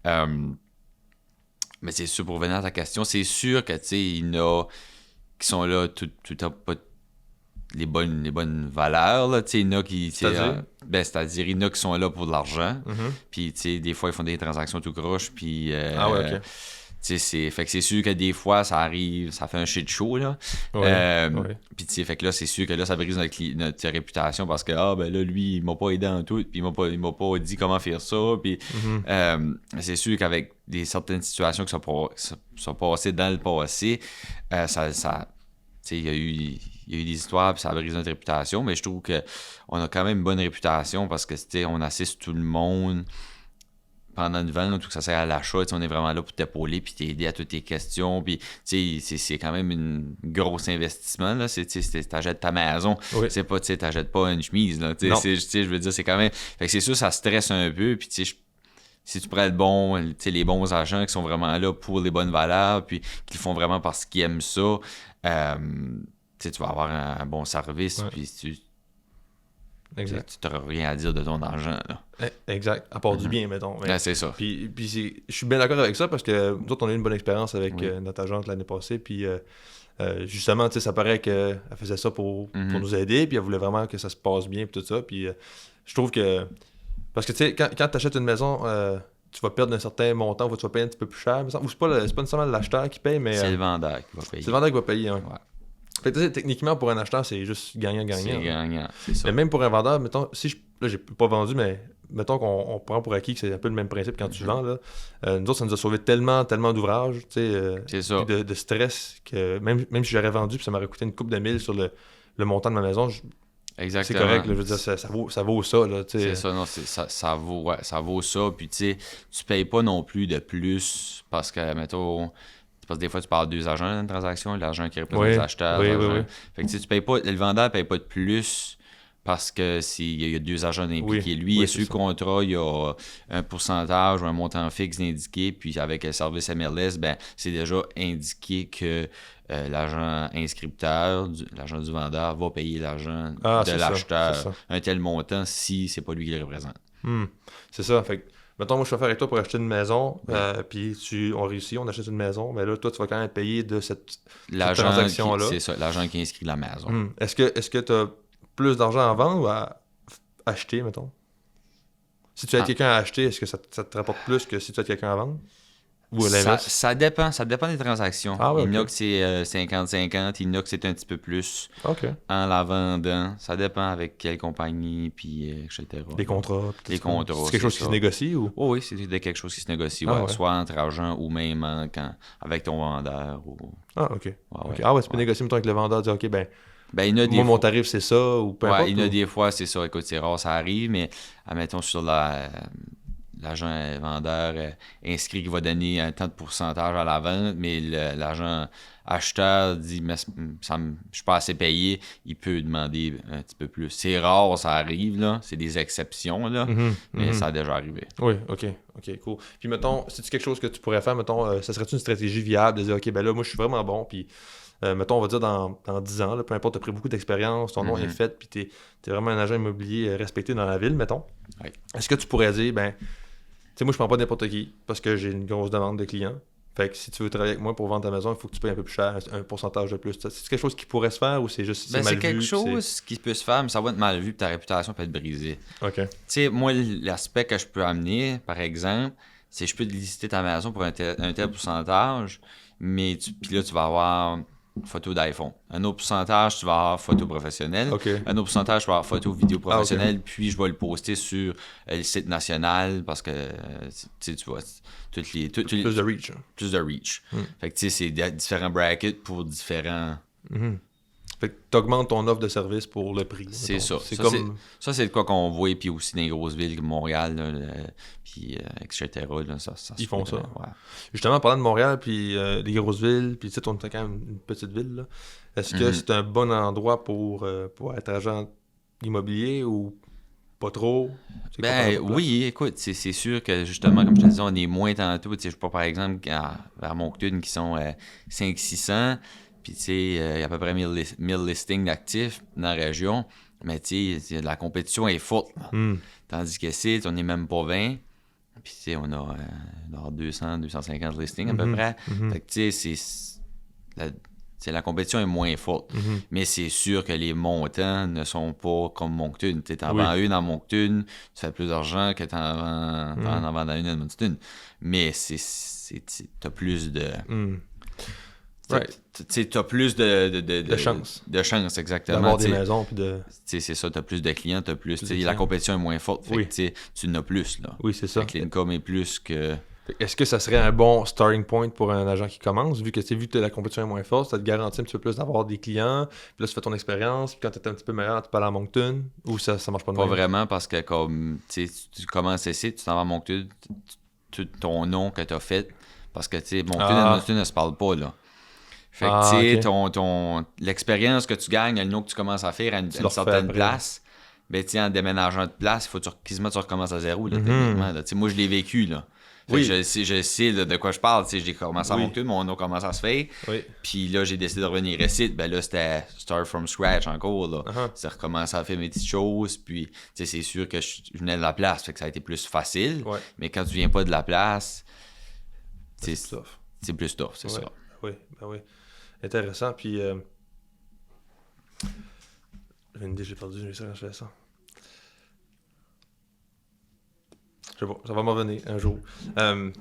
Mais c'est sûr, pour revenir à ta question, c'est sûr que il y en a qui sont là tout à pas les bonnes valeurs, là, il y en a qui... c'est-à-dire, il y en a qui sont là pour de l'argent, puis, des fois, ils font des transactions tout croche, puis... OK. Fait que c'est sûr que des fois, ça arrive, ça fait un shit show, là. Puis, fait que là, c'est sûr que là, ça brise notre réputation, parce que, là, lui, il m'a pas aidé en tout, puis il m'a pas dit comment faire ça, puis c'est sûr qu'avec certaines situations qui sont passées dans le passé, il y a eu des histoires, puis ça a brisé notre réputation, mais je trouve qu'on a quand même une bonne réputation parce que on assiste tout le monde pendant une vente, tout que ça sert à l'achat, on est vraiment là pour t'épauler puis t'aider à toutes tes questions, puis c'est quand même un gros investissement, là. T'achètes ta maison, c'est pas, t'achètes pas une chemise, là. Je veux dire, c'est quand même... Fait que c'est sûr, ça stresse un peu, puis si tu prends les bons agents qui sont vraiment là pour les bonnes valeurs, puis qui le font vraiment parce qu'ils aiment ça, tu vas avoir un bon service, puis tu n'auras rien à dire de ton argent. Là. Exact, à part du bien, mettons. C'est ça. Puis je suis bien d'accord avec ça, parce que nous autres, on a eu une bonne expérience avec notre agente l'année passée, puis justement, ça paraît qu'elle faisait ça pour nous aider, puis elle voulait vraiment que ça se passe bien, puis tout ça, puis je trouve que... Parce que, quand tu achètes une maison... tu vas perdre un certain montant, ou tu vas payer un petit peu plus cher. Ou c'est pas nécessairement l'acheteur qui paye, mais... C'est le vendeur qui va payer. C'est le vendeur qui va payer, hein. Ouais. Fait que, techniquement, pour un acheteur, c'est juste gagnant-gagnant. C'est gagnant, c'est ça. Mais même pour un vendeur, mettons, j'ai pas vendu, mais mettons qu'on prend pour acquis que c'est un peu le même principe quand tu vends, là. Nous autres, ça nous a sauvé tellement d'ouvrages, tu sais, C'est ça. de stress, que même si j'aurais vendu puis ça m'aurait coûté une couple de mille sur le montant de ma maison, c'est Exactement. correct, là, je veux dire, ça vaut ça, là, tu sais. C'est ça, non, ça vaut ça. Puis, tu sais, tu payes pas non plus de plus parce que, mettons, parce que des fois, tu parles deux agents dans une transaction, l'agent qui représente les acheteurs. Oui. Fait que, tu sais, tu payes pas, le vendeur paye pas de plus parce que s'il y a deux agents impliqués. Lui, il est sur le contrat, il y a un pourcentage ou un montant fixe indiqué, puis avec le service MLS, ben, c'est déjà indiqué que l'agent inscripteur, l'agent du vendeur, va payer l'agent de l'acheteur un tel montant si c'est pas lui qui le représente. C'est ça. Fait que, mettons, moi, je vais faire avec toi pour acheter une maison, puis on réussit, on achète une maison, mais là, toi, tu vas quand même payer de cette transaction-là. C'est ça, l'agent qui inscrit la maison. Est-ce que tu as plus d'argent à vendre ou à acheter, mettons? Si tu as quelqu'un à acheter, est-ce que ça te rapporte plus que si tu as quelqu'un à vendre? Ou l'inverse? Ça dépend des transactions. Il y en a que c'est 50-50, il y en a que c'est un petit peu plus en la vendant. Ça dépend avec quelle compagnie, puis etc. Les contrats. Les contrats. C'est quelque chose qui se négocie ou? Oui, c'est quelque chose qui se négocie, soit entre agents ou même avec ton vendeur. Ah, ok. Ah ouais, tu peux négocier mettons avec le vendeur, dire ok, moi, mon tarif, c'est ça, ou peu importe. Il y en a des fois, c'est ça. Écoute, c'est rare, ça arrive, mais admettons sur l'agent vendeur inscrit qu'il va donner un tant de pourcentage à la vente, mais l'agent acheteur dit mais je suis pas assez payé, il peut demander un petit peu plus. C'est rare, ça arrive, là. C'est des exceptions, là, mais ça a déjà arrivé. Oui, ok, cool. Puis mettons, c'est-tu quelque chose que tu pourrais faire, mettons, ça serait-tu une stratégie viable de dire ok, ben là, moi je suis vraiment bon, puis mettons, on va dire dans 10 ans, là, peu importe, tu as pris beaucoup d'expérience, ton nom est fait, puis tu es vraiment un agent immobilier respecté dans la ville, mettons. Oui. Est-ce que tu pourrais dire, tu sais, moi, je prends pas n'importe qui parce que j'ai une grosse demande de clients. Fait que si tu veux travailler avec moi pour vendre ta maison, il faut que tu payes un peu plus cher, un pourcentage de plus. C'est quelque chose qui pourrait se faire ou c'est juste mal vu? C'est quelque chose qui peut se faire, mais ça va être mal vu et ta réputation peut être brisée. OK. Tu sais, moi, l'aspect que je peux amener, par exemple, c'est que je peux te liciter ta maison pour un tel pourcentage, mais puis là, tu vas avoir photo d'iPhone. Un autre pourcentage, tu vas avoir photo professionnelle. Un autre pourcentage, tu vas avoir photo vidéo professionnelle. Puis je vais le poster sur le site national parce que tu vois, plus de reach. Plus de reach. Fait que tu sais, c'est différents brackets pour différents. Fait que tu augmentes ton offre de service pour le prix. C'est ça. Ça, c'est de quoi qu'on voit, puis aussi dans les grosses villes comme Montréal, là, puis etc. Là, ils font ça. Ouais. Justement, en parlant de Montréal, puis des grosses villes, puis tu sais, on est quand même une petite ville, là. Est-ce que c'est un bon endroit pour être agent immobilier ou pas trop? Oui, écoute, c'est sûr que justement, comme je te disais, on est moins tantôt. Je sais pas, par exemple, vers Moncton, qui sont 500-600. Puis, tu sais, il y a à peu près 1000 listings d'actifs dans la région. Mais, tu sais, la compétition est forte. Tandis que on n'est même pas 20. Puis, tu sais, on a 200-250 listings à peu près. Fait que, tu sais, la compétition est moins forte. Mais c'est sûr que les montants ne sont pas comme Moncton. Tu en vends une à Moncton, tu fais plus d'argent que t'en vends une à Moncton. Mais t'as plus de... T'as plus de chance. De chance, exactement. D'avoir des maisons. Puis c'est ça, t'as plus de clients, t'as plus. La compétition est moins forte. Fait que, tu n'as plus. Là. Oui, c'est ça. Fait que l'income est plus que. Est-ce que ça serait un bon starting point pour un agent qui commence, vu que la compétition est moins forte, ça te garantit un petit peu plus d'avoir des clients, puis là, tu fais ton expérience, puis quand tu es un petit peu meilleur, tu peux aller à Moncton, ou ça marche pas de même? Pas vraiment, parce que comme tu commences ici, tu t'en vas à Moncton, ton nom que tu as fait, parce que Moncton et Moncton ne se parlent pas, là. Fait que, tu sais, l'expérience que tu gagnes, le nom que tu commences à faire à une certaine place, ben, tu sais, en déménageant de place, il faut quasiment tu recommences à zéro, là, techniquement. Là. Moi, je l'ai vécu, là. Fait que je sais là, de quoi je parle. J'ai commencé à monter, mon nom commence à se faire. Puis là, j'ai décidé de revenir ici. Ben là, c'était start from scratch encore. Là. C'est recommencer à faire mes petites choses. Puis, c'est sûr que je venais de la place. Fait que ça a été plus facile. Mais quand tu viens pas de la place, c'est plus tough, c'est ça. Oui, ben oui. Intéressant. Puis, j'avais une idée, j'ai perdu. Je sais quand je fais ça. Je sais pas, ça va m'en revenir un jour. Ben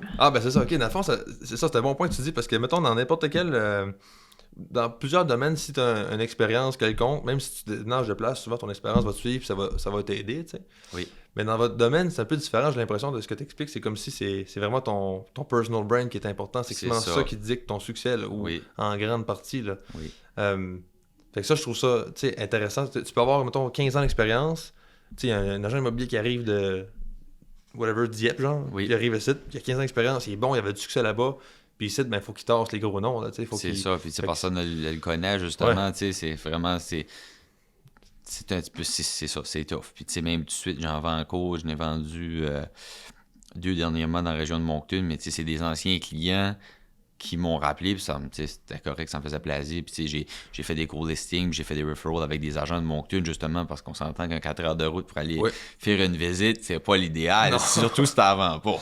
c'est ça, ok, dans le fond, c'est un bon point que tu dis, parce que, mettons, dans n'importe quel... dans plusieurs domaines, si tu as une expérience quelconque, même si tu déménages de place, souvent ton expérience va te suivre, ça va t'aider, tu sais. Oui. Mais dans votre domaine, c'est un peu différent, j'ai l'impression de ce que tu expliques. C'est comme si c'est vraiment ton personal brand qui est important. C'est vraiment ça qui dicte ton succès, là, ou en grande partie. Là. Oui. Fait que ça, je trouve ça intéressant. Tu peux avoir, mettons, 15 ans d'expérience. Tu sais, il y a un agent immobilier qui arrive de whatever, Dieppe, genre. Il arrive ici, il a 15 ans d'expérience, il est bon, il avait du succès là-bas. Puis ici, ben, faut qu'il tasse les gros noms. Là, c'est ça, puis personne ne le connaît, justement. C'est vraiment. C'est un petit peu. C'est ça, c'est tough. Puis même tout de suite, j'en vends encore. Je n'ai vendu 2 dernièrement dans la région de Moncton, mais c'est des anciens clients qui m'ont rappelé, puis c'était correct, ça me faisait plaisir. Puis j'ai fait des cours listings, puis j'ai fait des referrals avec des agents de Moncton, justement, parce qu'on s'entend qu'un 4 heures de route pour aller faire une visite, c'est pas l'idéal, surtout si t'en vends pas.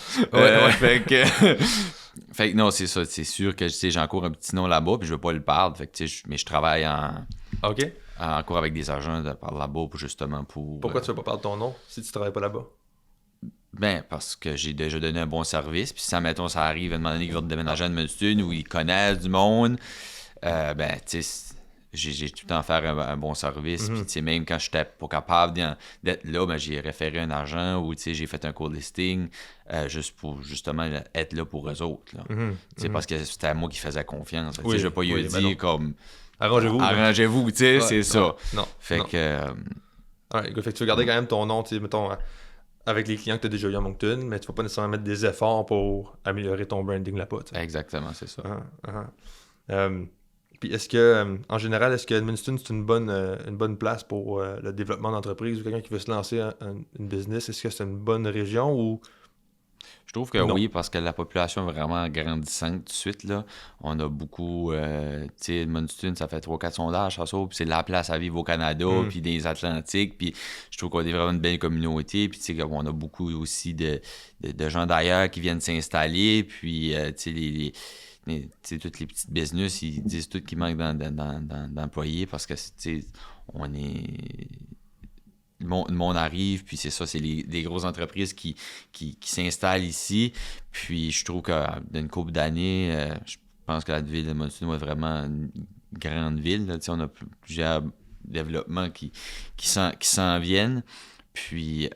Fait que non, c'est ça, c'est sûr que j'ai encore un petit nom là-bas, puis je veux pas le perdre, fait que mais je travaille en cours avec des agents par là-bas, justement pour... Pourquoi tu veux pas perdre ton nom si tu travailles pas là-bas? Ben, parce que j'ai déjà donné un bon service. Puis si, mettons, ça arrive à un moment donné qu'ils vont déménager à Edmundston où ils connaissent du monde, ben, tu sais, j'ai tout le temps fait un bon service. Puis, tu sais, même quand j'étais pas capable d'être là, ben, j'ai référé un agent ou, tu sais, j'ai fait un cours listing juste pour, justement, être là pour eux autres. Tu sais, parce que c'était à moi qui faisais confiance. Tu sais, je vais pas lui dire comme... Arrangez-vous, tu sais, c'est ça. Non. Fait que... fait que tu veux garder quand même ton nom, tu sais, mettons... avec les clients que tu as déjà eu à Moncton, mais tu vas pas nécessairement mettre des efforts pour améliorer ton branding là-bas. T'sais. Exactement, c'est ça. Puis est-ce que, en général, est-ce que Edmundston, c'est une bonne place pour le développement d'entreprise ou quelqu'un qui veut se lancer une business? Est-ce que c'est une bonne région ou... Je trouve que oui, parce que la population est vraiment grandissante tout de suite. Là. On a beaucoup... tu sais, Edmundston, ça fait 3-4 sondages, ça puis c'est la place à vivre au Canada, puis des Atlantiques, puis je trouve qu'on est vraiment une belle communauté, puis tu sais, on a beaucoup aussi de gens d'ailleurs qui viennent s'installer, puis tu sais, toutes les petites business, ils disent tout qu'il manque d'employés, parce que, tu sais, on est... Le monde arrive, puis c'est ça, c'est des grosses entreprises qui s'installent ici. Puis je trouve que d'une couple d'années, je pense que la ville de Edmundston est vraiment une grande ville. Là, on a plusieurs développements qui s'en viennent. Puis,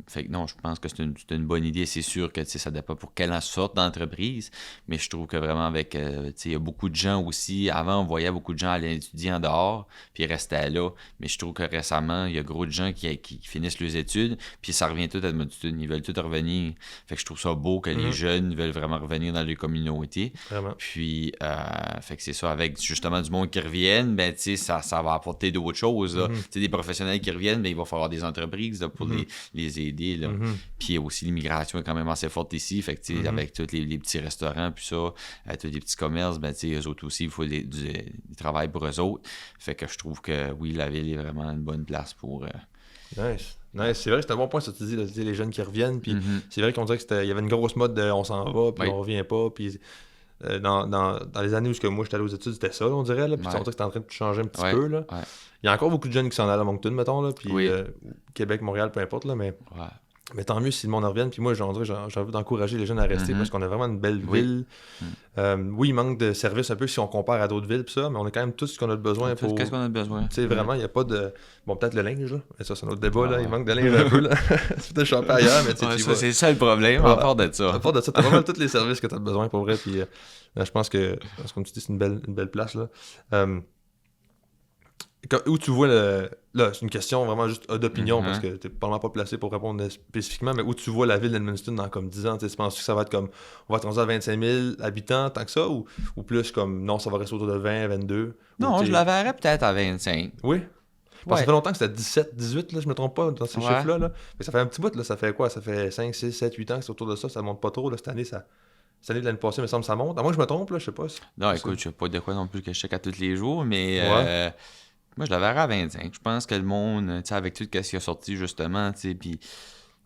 fait que non, je pense que c'est une bonne idée. C'est sûr que ça dépend pour quelle sorte d'entreprise, mais je trouve que vraiment avec, il y a beaucoup de gens aussi. Avant, on voyait beaucoup de gens aller étudier en dehors, puis ils restaient là. Mais je trouve que récemment, il y a gros de gens qui finissent leurs études, puis ça revient tout à Edmundston. Ils veulent tout revenir. Fait que je trouve ça beau que les jeunes veulent vraiment revenir dans les communautés. Vraiment. Puis, fait que c'est ça, avec justement du monde qui reviennent, ben, ça va apporter d'autres choses. Des professionnels qui reviennent, ben, il va falloir des entreprises là, pour les aider. Là. Puis aussi, l'immigration est quand même assez forte ici. Fait que, avec tous les petits restaurants, puis ça, tous les petits commerces, ben, eux autres aussi, il faut du travail pour eux autres. Fait que je trouve que oui, la ville est vraiment une bonne place pour... Nice. C'est vrai que c'est un bon point, ça tu dis, les jeunes qui reviennent. Puis c'est vrai qu'on dirait qu'il y avait une grosse mode de on s'en va, puis on revient pas. Puis dans les années où moi j'étais allé aux études, c'était ça, on dirait. Là, puis on dirait que c'était en train de changer un petit peu. Là. Il y a encore beaucoup de jeunes qui s'en allent à Moncton, mettons, là, puis Québec, Montréal, peu importe, là, mais tant mieux si le monde en revient. Puis moi, j'ai envie d'encourager les jeunes à rester parce qu'on a vraiment une belle ville. Oui, il manque de services un peu si on compare à d'autres villes, pis ça, mais on a quand même tout ce qu'on a besoin pour... Qu'est-ce qu'on a besoin? Tu sais, vraiment, il n'y a pas de... Bon, peut-être le linge, là, mais ça, c'est un autre débat, là. Il manque de linge un peu, là. C'est peut-être choper ailleurs, mais tu sais, c'est ça le problème, à part de ça. À part de ça, t'as vraiment tous les services que t'as besoin, pour vrai, puis je pense que, comme tu dis, c'est une belle place, là. Où tu vois là, c'est une question vraiment juste d'opinion parce que t'es probablement pas placé pour répondre spécifiquement, mais où tu vois la ville d'Edmundston dans comme 10 ans? Tu penses que ça va être comme on va être rendu à 25 000 habitants tant que ça ou plus comme non, ça va rester autour de 20, 22? Non, je la verrais peut-être à 25. Oui? Parce que ça fait longtemps que c'était 17, 18, là, je me trompe pas dans ces chiffres-là. Là. Mais ça fait un petit bout, là, ça fait quoi? Ça fait 5, 6, 7, 8 ans que c'est autour de ça, ça monte pas trop. Là, cette année, de l'année passée, il me semble que ça monte. À moins que je me trompe, là, je sais pas. Non, écoute, je sais pas de quoi non plus que je check à tous les jours, mais moi, je la verrais à 25. Je pense que le monde, tu sais, avec tout ce qui a sorti, justement, tu sais, puis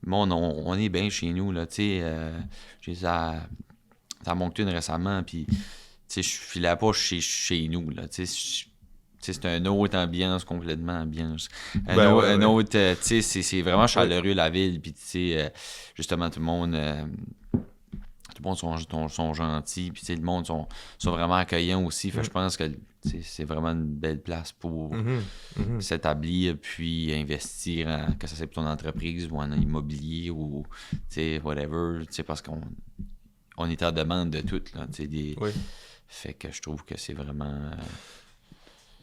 le monde, on est bien chez nous, là, tu sais. J'ai ça à Moncton récemment, puis, tu sais, je filais pas chez nous, là, tu sais. C'est une autre ambiance, complètement ambiance. Un autre, tu sais, c'est vraiment chaleureux, la ville, puis, tu sais, justement, tout le monde le monde sont gentils, puis le monde sont vraiment accueillants aussi. Fait que je pense que c'est vraiment une belle place pour s'établir, puis investir, que ça soit pour ton entreprise ou en immobilier ou whatever, parce qu'on est en demande de tout. Là, fait que je trouve que c'est vraiment...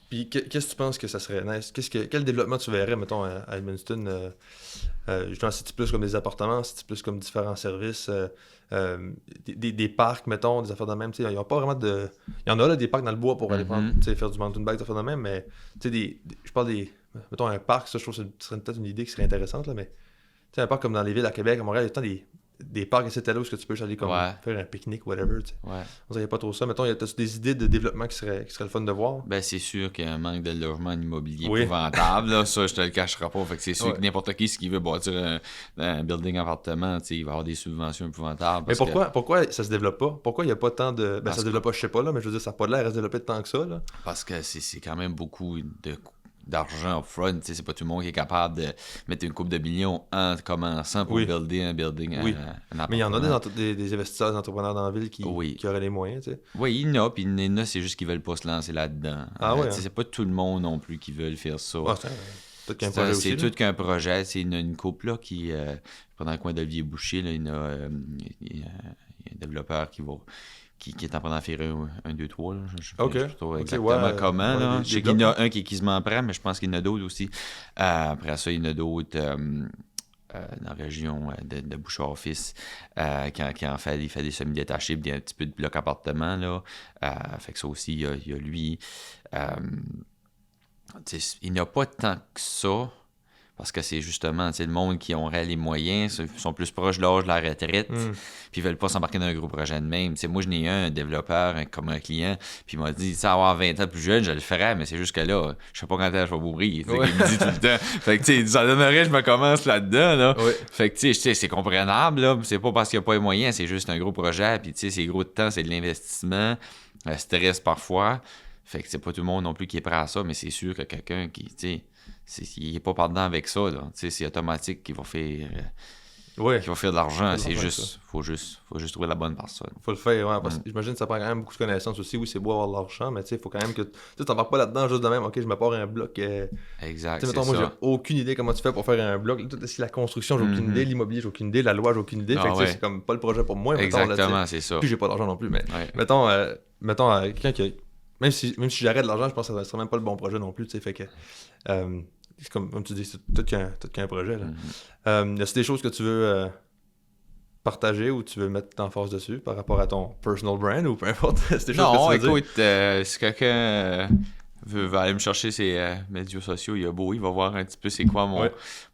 Puis qu'est-ce que tu penses que ça serait nice? Quel développement tu verrais, mettons, à Edmundston? Justement, c'est-tu plus comme des appartements, c'est-tu plus comme différents services, des parcs, mettons, des affaires de même? Il n'y a pas vraiment de... Il y en a là, des parcs dans le bois pour aller prendre, faire du mountain bike, des affaires de même, mais je parle des... Mettons, un parc, ça, je trouve que ce serait peut-être une idée qui serait intéressante, là, mais un parc comme dans les villes à Québec, à Montréal, il y a tout le temps des parcs, etc. où est-ce que tu peux aller comme faire un pique-nique, whatever. On dirait pas trop ça. Mettons, as-tu des idées de développement qui seraient le fun de voir? Ben, c'est sûr qu'il y a un manque de logement immobilier épouvantable. Là. Ça, je te le cacherai pas. Fait que c'est sûr que n'importe qui veut bâtir un building appartement, il va avoir des subventions épouvantables. Mais pourquoi ça se développe pas? Pourquoi il n'y a pas tant de... Ben, ça se développe pas, je sais pas, là, mais je veux dire, ça n'a pas l'air à se développer tant que ça. Là. Parce que c'est quand même beaucoup d'argent upfront, c'est pas tout le monde qui est capable de mettre une coupe de millions en commençant pour builder un building, un appartement. Mais il y en a des investisseurs, des entrepreneurs dans la ville qui auraient les moyens, tu sais. Oui, il y en a, puis il y en a, c'est juste qu'ils veulent pas se lancer là-dedans. C'est pas tout le monde non plus qui veut faire ça. C'est tout qu'un projet. C'est une couple là qui, pendant le coin d'Olivier Boucher, là, il y a un développeur qui est en train d'en faire un 2, 3. Là. Je sais pas exactement comment. Là. Je sais qu'il y en a un qui est quasiment prêt, mais je pense qu'il y en a d'autres aussi. Après ça, il y en a d'autres dans la région de Bouchard-Fils qui en fait, il fait des semi-détachés, puis un petit peu de bloc appartement. Là. Fait que ça aussi, il y a lui. Il n'y a pas tant que ça. Parce que c'est justement le monde qui aurait les moyens, sont plus proches de l'âge de la retraite, puis ils veulent pas s'embarquer dans un gros projet de même. Moi, je n'ai un développeur comme un client, puis il m'a dit, avoir 20 ans plus jeune, je le ferais, mais c'est juste que là, je sais pas quand est-ce que je vais m'ouvrir. Il me dit tout le temps. Fait que, ça donnerait, je me commence là-dedans. Là. Fait que, c'est comprenable, là. C'est pas parce qu'il n'y a pas les moyens, c'est juste un gros projet, puis c'est gros de temps, c'est de l'investissement, stress parfois. Fait que c'est pas tout le monde non plus qui est prêt à ça, mais c'est sûr que quelqu'un qui, il n'est pas par-dedans avec ça, là. C'est automatique qu'il va faire de l'argent. C'est juste, faut juste trouver la bonne personne. Faut le faire, parce que j'imagine que ça prend quand même beaucoup de connaissances aussi. Oui, c'est beau avoir de l'argent, mais il faut quand même que tu t'embarques pas là-dedans juste de même. Ok, je me pars un bloc. Exact. Mettons, moi, j'ai aucune idée comment tu fais pour faire un bloc. La construction, j'ai aucune idée. L'immobilier, j'ai aucune idée. La loi, j'ai aucune idée. C'est comme pas le projet pour moi. Exactement, c'est ça. Puis j'ai pas d'argent non plus. Mais mettons, quelqu'un qui a. Même si j'arrête de l'argent, je pense que ça serait même pas le bon projet non plus. Fait que. Comme tu dis, c'est tout qu'un projet. Y a-t-il des choses que tu veux partager ou tu veux mettre en force dessus par rapport à ton personal brand ou peu importe? C'est des choses que tu veux dire? Si quelqu'un veut aller me chercher ses médias sociaux, il va voir un petit peu c'est quoi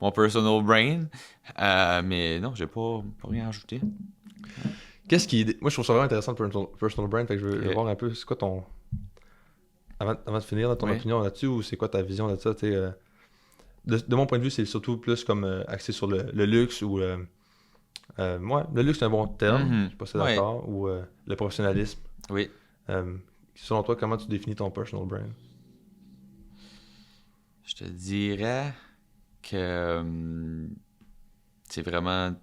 mon personal brand. Mais non, j'ai pas rien à ajouter. Moi, je trouve ça vraiment intéressant le personal brand. Fait que je veux voir un peu, c'est quoi ton... Avant de finir, ton opinion là-dessus, ou c'est quoi ta vision de ça? De mon point de vue, c'est surtout plus comme axé sur le luxe ou... le luxe, c'est un bon terme, je sais pas si c'est d'accord, ou le professionnalisme. Oui. Selon toi, comment tu définis ton personal brand? Je te dirais que c'est vraiment...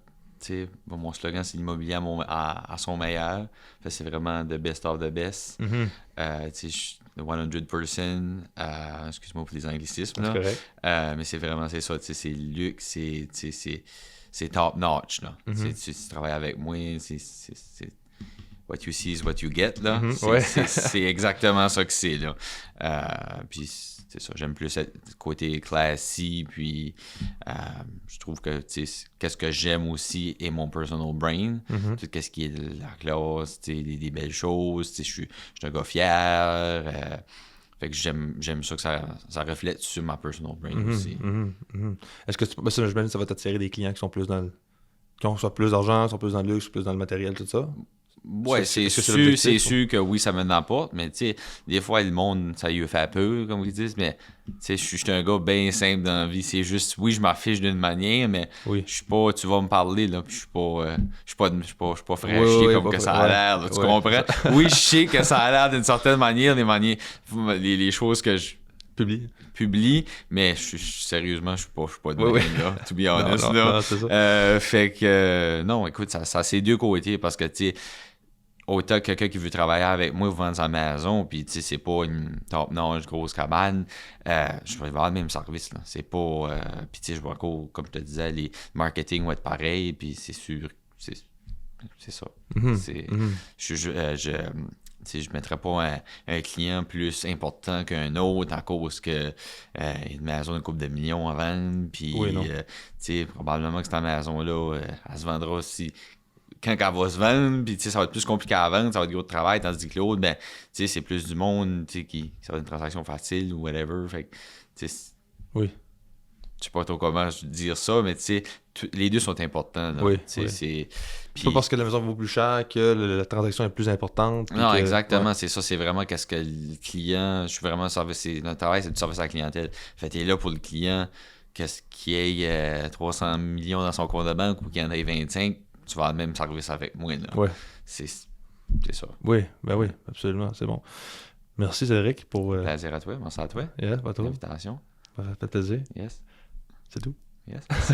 mon slogan, c'est l'immobilier à son meilleur. C'est vraiment the best of the best. The 100%. Excuse-moi pour les anglicismes. C'est correct. Mais c'est vraiment ça. C'est luxe. C'est top notch. Là. Tu travailles avec moi. C'est what you see is what you get. Là. C'est exactement ça que c'est. Là. Puis c'est ça, j'aime plus le côté classique, puis je trouve que qu'est-ce que j'aime aussi est mon personal brain, tout ce qui est la classe, des belles choses, je suis un gars fier, fait que j'aime ça que ça reflète sur ma personal brain aussi. Est-ce que j'imagine que ça va t'attirer des clients qui sont plus qui ont soit plus d'argent, sont plus dans le luxe, plus dans le matériel, tout ça? Ouais, c'est sûr que oui, ça mène en porte, mais tu sais, des fois, le monde, ça lui fait peur, comme ils disent, mais tu sais, je suis un gars bien simple dans la vie. C'est juste, oui, je m'affiche d'une manière, mais je suis pas, tu vas me parler, là, puis je suis pas frais à chier comme que ça a l'air, là, tu comprends? Oui, je sais que ça a l'air d'une certaine manière, les choses que je Publie. mais sérieusement, je suis pas de Oui, même, là, to be honest, non, là. non, c'est ça. Fait que, non, écoute, ça c'est deux côtés, parce que, tu sais, autant quelqu'un qui veut travailler avec moi ou vendre sa maison, puis tu sais, c'est pas une top-notch grosse cabane, je vais avoir le même service, là. C'est pas... puis tu sais, je vois encore, comme je te disais, les marketing vont être pareil, puis c'est sûr, c'est ça. C'est... Tu sais, je mettrais pas un client plus important qu'un autre en cause que une maison d'une couple de millions à vendre, puis tu sais, probablement que cette maison-là, elle se vendra aussi quand elle va se vendre, puis tu sais, ça va être plus compliqué à vendre, ça va être gros de travail, tandis que l'autre, ben, tu sais, c'est plus du monde, tu sais, ça va être une transaction facile ou whatever, fait que, tu sais, Oui. je sais pas trop comment dire ça, mais tu sais, les deux sont importants, là. Oui, Tu sais, c'est... C'est pas parce que la maison vaut plus cher que la transaction est plus importante. Non, que... exactement, c'est ça, c'est vraiment qu'est-ce que le client, je suis vraiment service, notre travail, c'est du service à la clientèle. Fait que t'es là pour le client, qu'est-ce qu'il y ait 300 millions dans son compte de banque ou qu'il y en ait 25, tu vas avoir le même service avec moi, là. Ouais. C'est ça. Oui, ben oui, absolument, c'est bon. Merci Cédric pour... Plaisir à toi, merci à toi. Yeah, pas trop. L'invitation. Ça fait plaisir. Yes. C'est tout. Yes, merci.